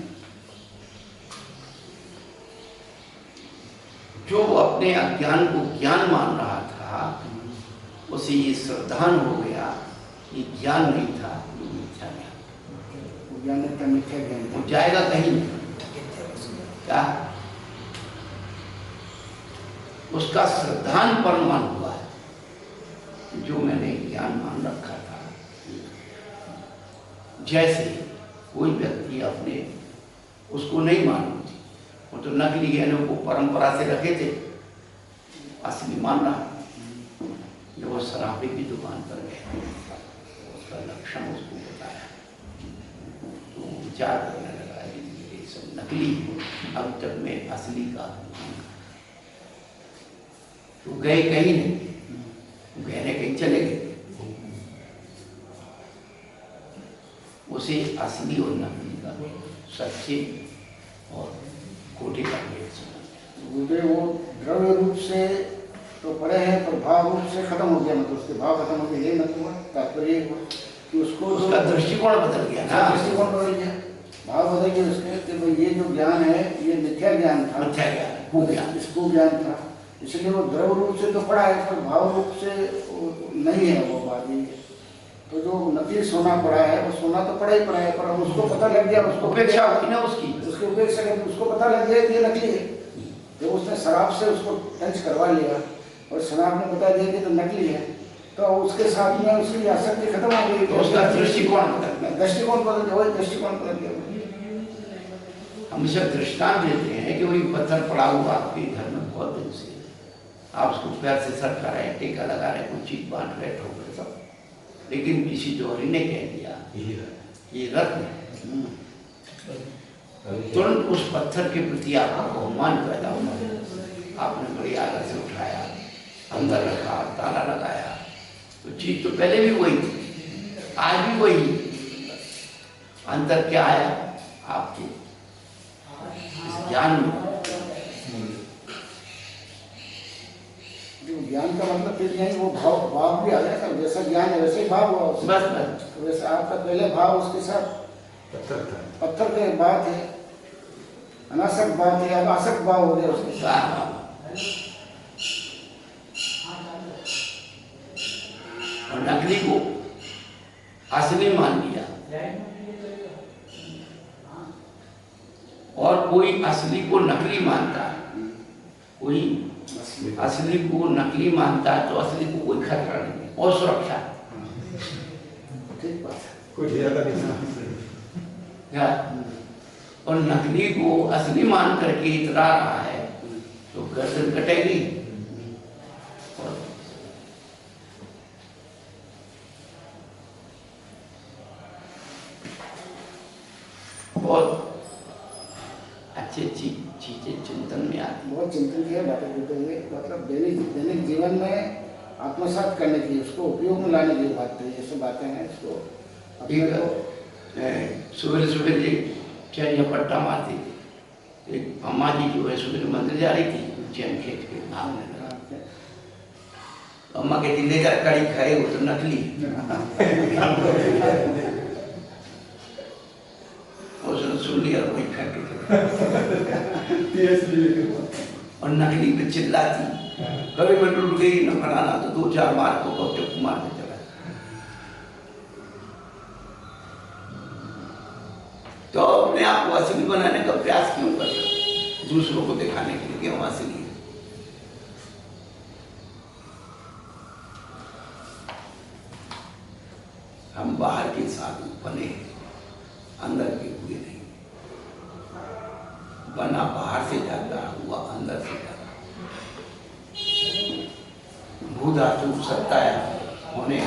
जो अपने अज्ञान को ज्ञान मान रहा था, उसे ये श्रद्धान हो गया, ये ज्ञान नहीं था, ये मिथ्या ज्ञान। वो ज्ञान का मिथ्या ज्ञान वो जाएगा कहीं नहीं। क्या उसका श्रद्धान परमान हुआ है, जो मैंने ज्ञान मान रखा था। जैसे कोई व्यक्ति अपने उसको नहीं मालूम थी, वो तो नकली ज्ञानों को परंपरा से रखे थे, असली मान रहा। जब वो शराबे की दुकान पर गया, उसका लक्षण उसको बताया, तो विचार करने लगा ये सब नकली, अब तक मैं असली का तो गए कहीं नहीं, गहने कहीं चले गए। उसे असली और नकली का, सच्चे और खोटे का भेद समझ। वो द्रव्य रूप से तो पड़े हैं, पर भाव रूप से खत्म हो गया, मतलब उसके भाव खत्म हो गए, यही मतलब तात्पर्य कि उसको उसका दृष्टिकोण बदल गया ना। दृष्टिकोण बदल गया, भाव बदल गया उसके, कि ये जो ज्ञान है ये मिथ्या ज्ञान था, मिथ्या ज्ञान, कुज्ञान। इसको ज्ञान था, इसलिए वो द्रव्य रूप से तो पड़ा है, पर भाव रूप से नहीं है वो बात। ही तो जो नकली सोना पड़ा है, वो सोना तो पड़ा ही पड़ा है, पर उसको पता लग गया, उसको उपेक्षा होगी ना उसकी, उसकी उपेक्षा करके उसको पता लग गया कि ये नकली है। जब उसने शराब से उसको टच करवा लिया और शराब ने बता दिया कि तो नकली है, तो उसके साथ में उसकी आसक्ति खत्म हो गई, तो उसका दृष्टिकोण बदल गया। दृष्टिकोण बदल गया, वही दृष्टिकोण बदल गया। हम इसे दृष्टांत देते हैं कि वही पत्थर पड़ा हुआ आपके घर में बहुत दिन से, आप उसको पैर से सटका रहे हैं, टीका लगा रहे हैं, कोई चीज बांट रहे, ठोक रहे, सब लेकिन किसी जोहरी ने कह दिया ये रत्न है। तुरंत उस पत्थर के प्रति आपका बहुमान पैदा हुआ। आपने बड़ी आदत से उठाया, अंदर रखा, ताला लगाया, तो चीज तो पहले भी वही थी, आज भी वही। अंतर क्या आया आपके इस ज्ञान में? ज्ञान का मतलब फिर यही वो भाव भी आ जाएगा, जैसा ज्ञान है वैसे ही भाव हुआ उसमें। बस तो वैसे आपका पहले भाव उसके साथ पत्थर के बात है, अनासक बात है, अब आसक भाव हो गया उसके साथ। और नकली को असली मान लिया, और कोई असली को नकली मानता है, कोई असली को नकली मानता है, तो असली को कोई खतरा नहीं है और सुरक्षा है। ठीक बात है। कोई ज्यादा नहीं था। क्या? और नकली को असली मान करके इतरा रहा है तो गर्दन कटेगी। बहुत अच्छी अच्छी चीजें चिंतन में आती बहुत चिंतन की है बातें होते हुए, मतलब दैनिक जीवन में आत्मसात करने की, उसको उपयोग में लाने की बात है। ये सब बातें हैं, इसको अपने को सुबह सुबह जी चैन पट्टा मारती थी। एक अम्मा जी जो है सुबह मंदिर जा रही थी, चैन खींच के भागने लगा। अम्मा के दिन ले जा कड़ी खाए, वो तो नकली। उसने सुन लिया, वही फेंक के। और नकली पे चिल्लाती, कभी मैं टूट गई न बनाना, तो 2-4 मार को चुप मार के चला। तो अपने आप को असली बनाने का प्रयास क्यों करते? दूसरों को दिखाने के लिए कि हम असली हैं। हम बाहर के साधु बने, अंदर के हुए नहीं। बना बाहर से जाता हुआ अंदर से जाता। भूधातु सत्ता होने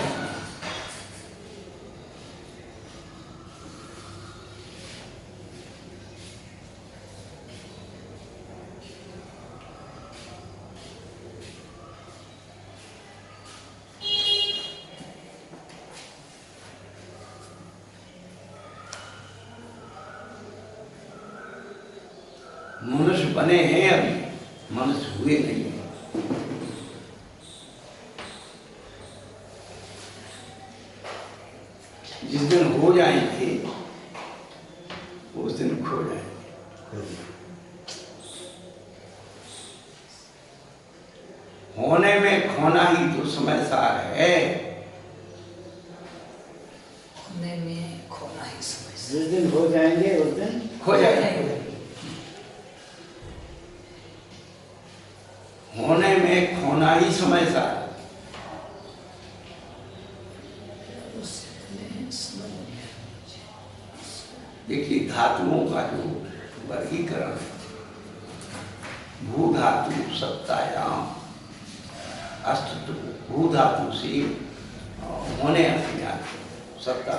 मनुष्य बने हैं, अभी मनुष्य हुए नहीं हैं। जिस दिन हो जाएंगे उस दिन खो जाएंगे। होने में खोना ही तो समय सार है। होने में खोना ही समय सार। जिस दिन हो जाएंगे उस दिन खो जाएंगे। होने में खोना ही समय सार। देखिए धातुओं का जो वर्गीकरण है, भू धातु सत्तायाम अस्तित्व, भू धातु से होने अज्ञान सत्ता।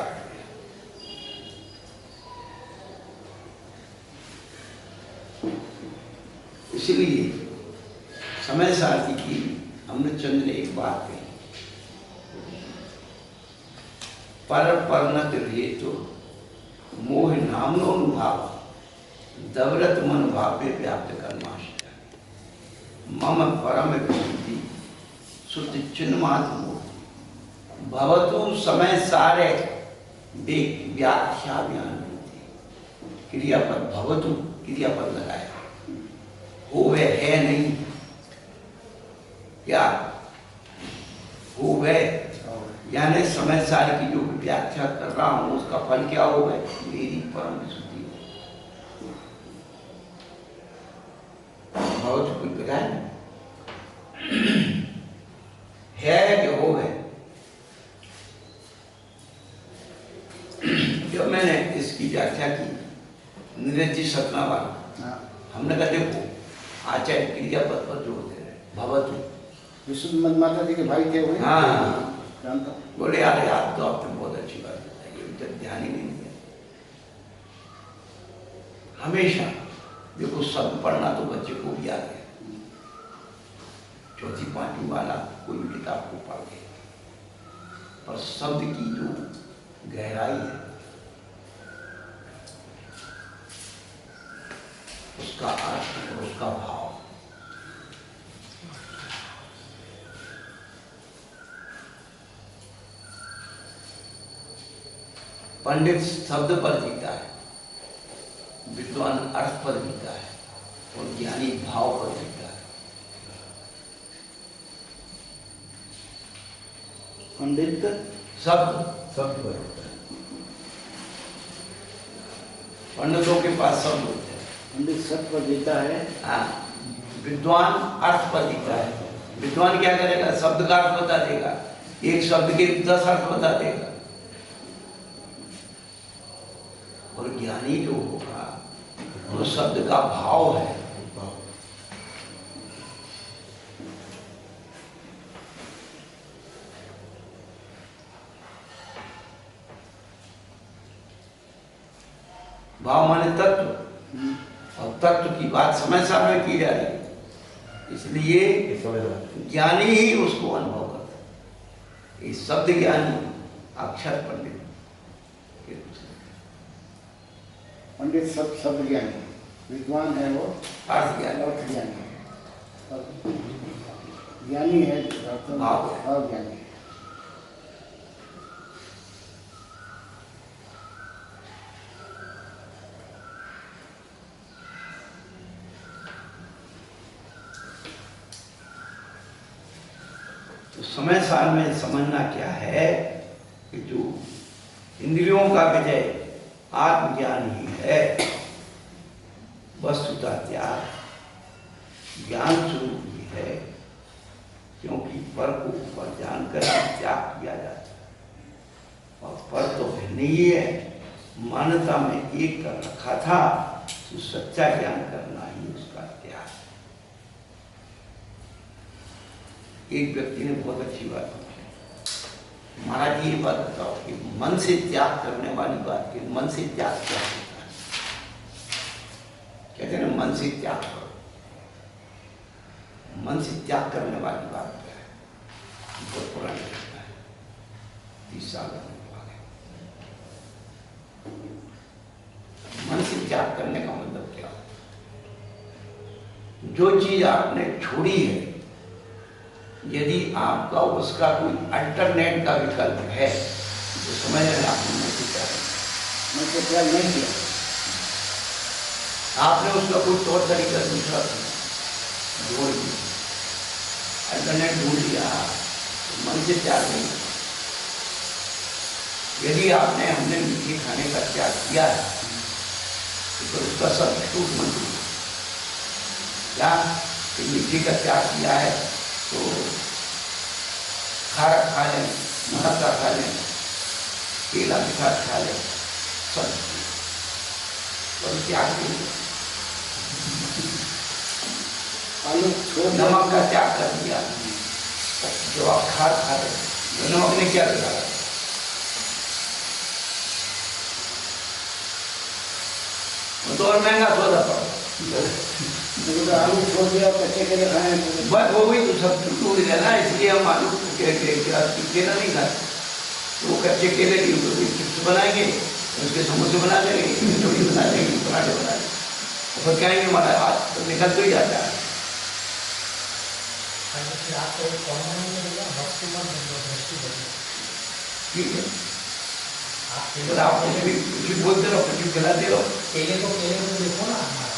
इसलिए समय सारथी की अमृतचंद्र ने एक बात कही, पर परनत हेतु मोह नामनोनुभाव दवरत मन भाव्य व्याप्त कर्माश्चर्य मम परम विशुद्धि शुद्ध चिन्मात्र मूर्ति भवतु समय सारे व्याख्या ज्ञान क्रियापद भवतु क्रियापद लगाया, हो वह है नहीं, क्या हो वह यानी समय सार की जो व्याख्या कर रहा हूं उसका फल क्या हो गए? मेरी परम विशुद्धि हो। कोई पता है कि हो गए? जब मैंने इसकी व्याख्या की निरंजी सतनावान, हमने कहा देखो आचार्य क्रियापद पर जोड़ दे रहे भवतु। विशुद्ध मन माता जी के भाई थे वो। हाँ, जानता हूँ। बोले यार याद तो आपने बहुत अच्छी बात बताई, ये तो ध्यान ही नहीं दिया। हमेशा देखो शब्द पढ़ना तो बच्चे को भी याद है, चौथी पांचवी वाला कोई भी किताब को पढ़ के, पर शब्द की जो गहराई है, उसका अर्थ और उसका भाव, पंडित शब्द पर जीता है, विद्वान अर्थ पर जीता है और ज्ञानी भाव पर जीता है। पंडित शब्द सब पर पंडितों के पास शब्द होते हैं। पंडित सब पर जीता है। हाँ, विद्वान अर्थ पर जीता है। विद्वान क्या करेगा? शब्द का अर्थ बता देगा, एक शब्द के 10 अर्थ बता देगा। और ज्ञानी जो होगा वो शब्द का भाव है, भाव माने तत्व, और तत्व की बात समय समय की जा रही है, इसलिए ज्ञानी ही उसको अनुभव करता है। ये शब्द ज्ञानी, अक्षर पंडित के रूप से। पंडित सब शब्द ज्ञानी, विद्वान है वो अर्थ ज्ञानी, अर्थ ज्ञानी, और ज्ञानी है भाव भाव ज्ञानी। तो समय साल में समझना क्या है कि जो इंद्रियों का विजय आत्मज्ञान ही है, वस्तुतः त्याग ज्ञान स्वरूप ही है, क्योंकि पर को ऊपर जानकर त्याग किया जाता है और पर तो भिन्न ही है, मान्यता में एक कर रखा था, तो सच्चा ज्ञान करना ही उसका त्याग। एक व्यक्ति ने बहुत अच्छी बात पूछी, महाराज ये बात बताओ कि मन से त्याग करने वाली बात के मन से त्याग क्या होता है? कहते हैं मन से त्याग करो, मन से त्याग करने वाली बात क्या है? बहुत पुरानी घटना है, 30 साल होने वाले। मन से त्याग करने का मतलब क्या? जो चीज आपने छोड़ी है, यदि आपका उसका कोई अल्टरनेट का विकल्प है तो समझ लेना आपने मन से त्याग। मैं तो त्याग नहीं किया, आपने उसका कोई तौर तरीका दूसरा जोड़ दिया, अल्टरनेट ढूंढ लिया, तो मन से त्याग नहीं। यदि आपने हमने मीठे खाने का त्याग किया है तो फिर उसका सब्स्टिट्यूट मत ढूंढो। क्या कि मीठे का त्याग किया है तो खारा खा लें, महत्ता खा लें, केला मीठा खा लें, सब और त्याग नहीं। आलू छोड़ दिया, नमक का त्याग कर दिया, जो आप खा रहे तो नमक ने क्या बिगाड़ा? वो तो और महंगा सौदा पड़ा। तो आलू छोड़ दिया, कच्चे केले खाए बस वो भी तो सब टूट गया ना, इसलिए हम आलू केला नहीं खाते। तो वो कच्चे केले की चिप्स बनाएंगे, उसके समोसे बना देंगे, कचौड़ी बना देंगे, पराठे बना देंगे, और क्या ही हमारा हाथ तो निकल तो ही जाता है। आपको एक कॉमन मिलेगा, भक्ति मत दृष्टि बदलो। ठीक है, आप आप कुछ भी बोलते रहो, कुछ भी खिलाते रहो। केले को देखो ना हमारा।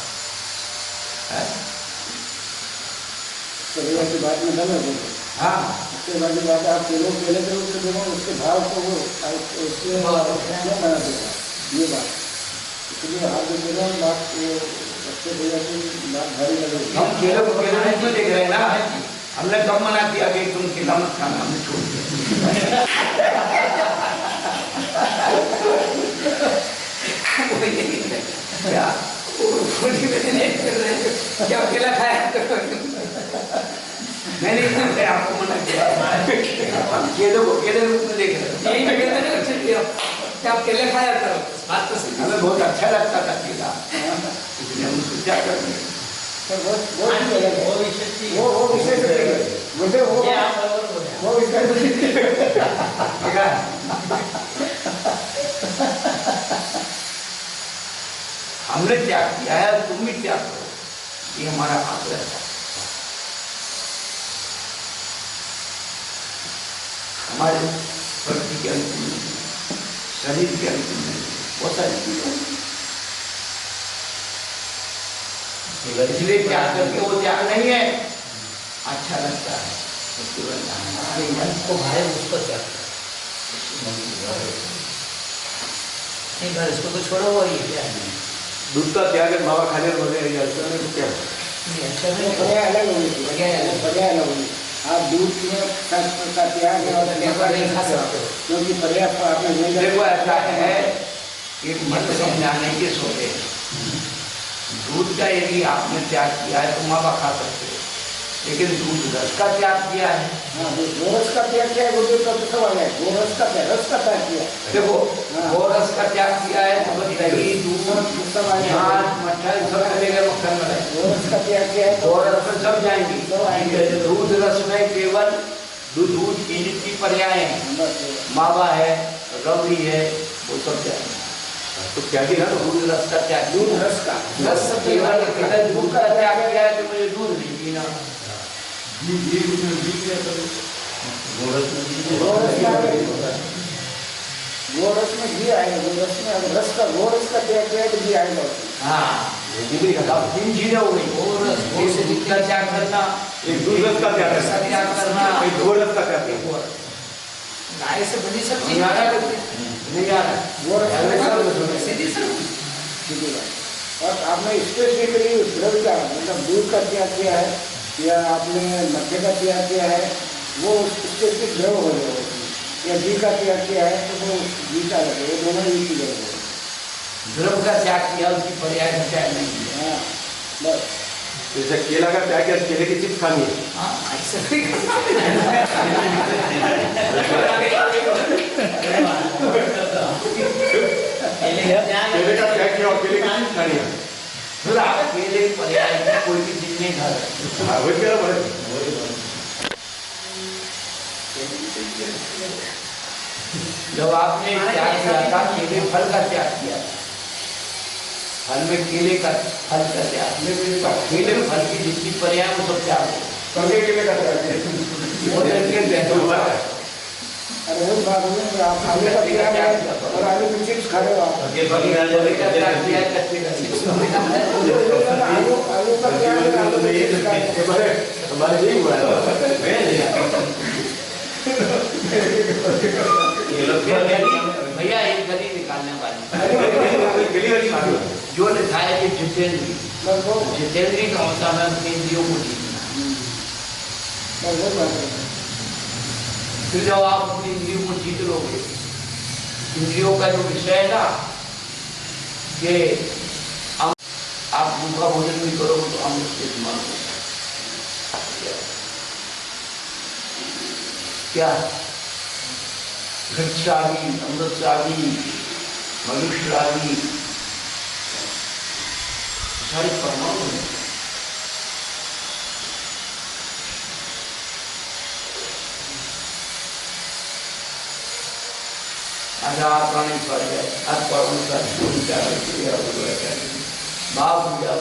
परिवार की बात में गलत है। हाँ, उसके बाद की बात आप केले केले के रूप से देखो, उसके भाव को वो उसके क्या बना देगा ये बात। इसलिए हाथ में मेरा बात वो बच्चे भैया की बात भारी लगेगी। हम केले को केले रूप में देख रहे हैं ना। हमने कब मना किया कि तुम केला मत खाना, हमने छोड़ दिया। क्या क्या केला खाया? मैंने आपको मना किया। केले को केले रूप में देख रहे यही मैं कहते हैं ना कि आप केले खाया करो, बात तो सही। हमें बहुत अच्छा लगता था केला, इसलिए हम उसको क्या करते हैं। सर वो हाँ जी, वो विशेष चीज। वो विशेष है मुझे वो ये आप बराबर बोले। वो इसका ठीक है? हमने त्याग किया है, तुम भी त्याग करो, ये हमारा आग्रह है। हमारे प्रकृति के अनुकूल नहीं, शरीर के अनुकूल नहीं, बहुत सारी चीजें इसलिए त्याग करके वो त्याग नहीं है, अच्छा लगता है उसके बाद अरे मन को भाए उसको त्याग करो। नहीं भाई इसको तो छोड़ो, वो ये क्या है? दूध का त्याग है मावा खाने वगैरह या ऐसा नहीं तो क्या नहीं अच्छा नहीं है। पर्याय अलग होनी चाहिए, पर्याय अलग होनी। आप दूध में का त्याग है और पर्याय नहीं खा सकते हो। क्योंकि पर्याय आपने नहीं देखो ऐसा है कि मत समझाने के सोते दूध का यदि आपने त्याग किया है तो मावा खा सकते हो, लेकिन दूध रस का त्याग किया है। हाँ, वो रस का त्याग किया है, वो जो तब सब आ जाए, वो रस का त्याग किया है। देखो हाँ। वो रस का त्याग किया है तो दही दूध सब आ जाए, छाछ मट्ठा सब चलेगा, मक्खन में वो रस का त्याग किया है वो रस में सब जाएंगी। सब आएंगे। दूध रस में केवल दूध की पर्याय है, बस मावा है, रबड़ी है, वो सब जाएंगे। तो त्यागी ना तो दूध रस का त्याग, दूध रस का रस केवल कहते हैं दूध का त्याग किया है तो मुझे दूध नहीं पीना। वो रस में घी आएगा, वो रस में अगर रस का त्याग किया है तो घी आएगा उसमें। हाँ, अब 3 चीजें हो गई, वो रस से दूध का त्याग करना, एक दूध रस का त्याग रस का त्याग करना, एक दो रस का त्याग एक और गाय से बनी सब्जी नहीं आ रहा है, नहीं आ रहा है। वो रस का सीधी सब्जी। सीधी बात। और आपने स्पेसिफिकली द्रव्य का मतलब दूध का त्याग किया है या आपने मट्ठे का त्याग किया है, वो स्पेसिफिक द्रव्य हो जाएगा उसमें, या घी का त्याग किया है तो वो घी का लगे, वो दोनों ही चीजें हो। द्रव्य का त्याग किया, उसकी पर्याय का त्याग नहीं किया। हाँ बस जैसे केला का त्याग किया, केले की चिप्स खानी है। हाँ, ऐसे भी करना केले का त्याग किया और केले की चिप्स खानी है। फिर आप केले पर्याय की कोई भी चीज नहीं खा सकते। हाँ वही कह रहा हूँ। जब आपने त्याग किया था, केले फल का त्याग किया, फल में केले का फल का त्याग, तो केले फल की जितनी पर्याय वो सब त्याग हो। करके केले का त्याग किया। वो करके त्याग हुआ है। अरे वो बात हो गई, आप आलू का त्याग है और आलू की चिप्स खा रहे हो आप। केले का त्याग किया है, कच्चे का चिप्स। आलू का त्याग है, आलू की चिप्स खा रहे हो। हमारे यही हुआ है। भैया एक गली निकालने वाली केले वाली खानी है। जो लिखा है ये जितेंद्री, बस वो जितेंद्री का होता है अपने इंद्रियों को जीतना। बस वो बात है। फिर जब आप अपनी इंद्रियों को जीत लोगे, इंद्रियों का जो विषय है ना कि आप भूखा भोजन भी करोगे तो अमृत के समान हो। क्या घृतशाही, अमृतशाही, मनुष्यशाही, सारी परमाणु है। आचार प्राणी पर है, अत पर उनका पूजा किया हुआ है, भाव पूजा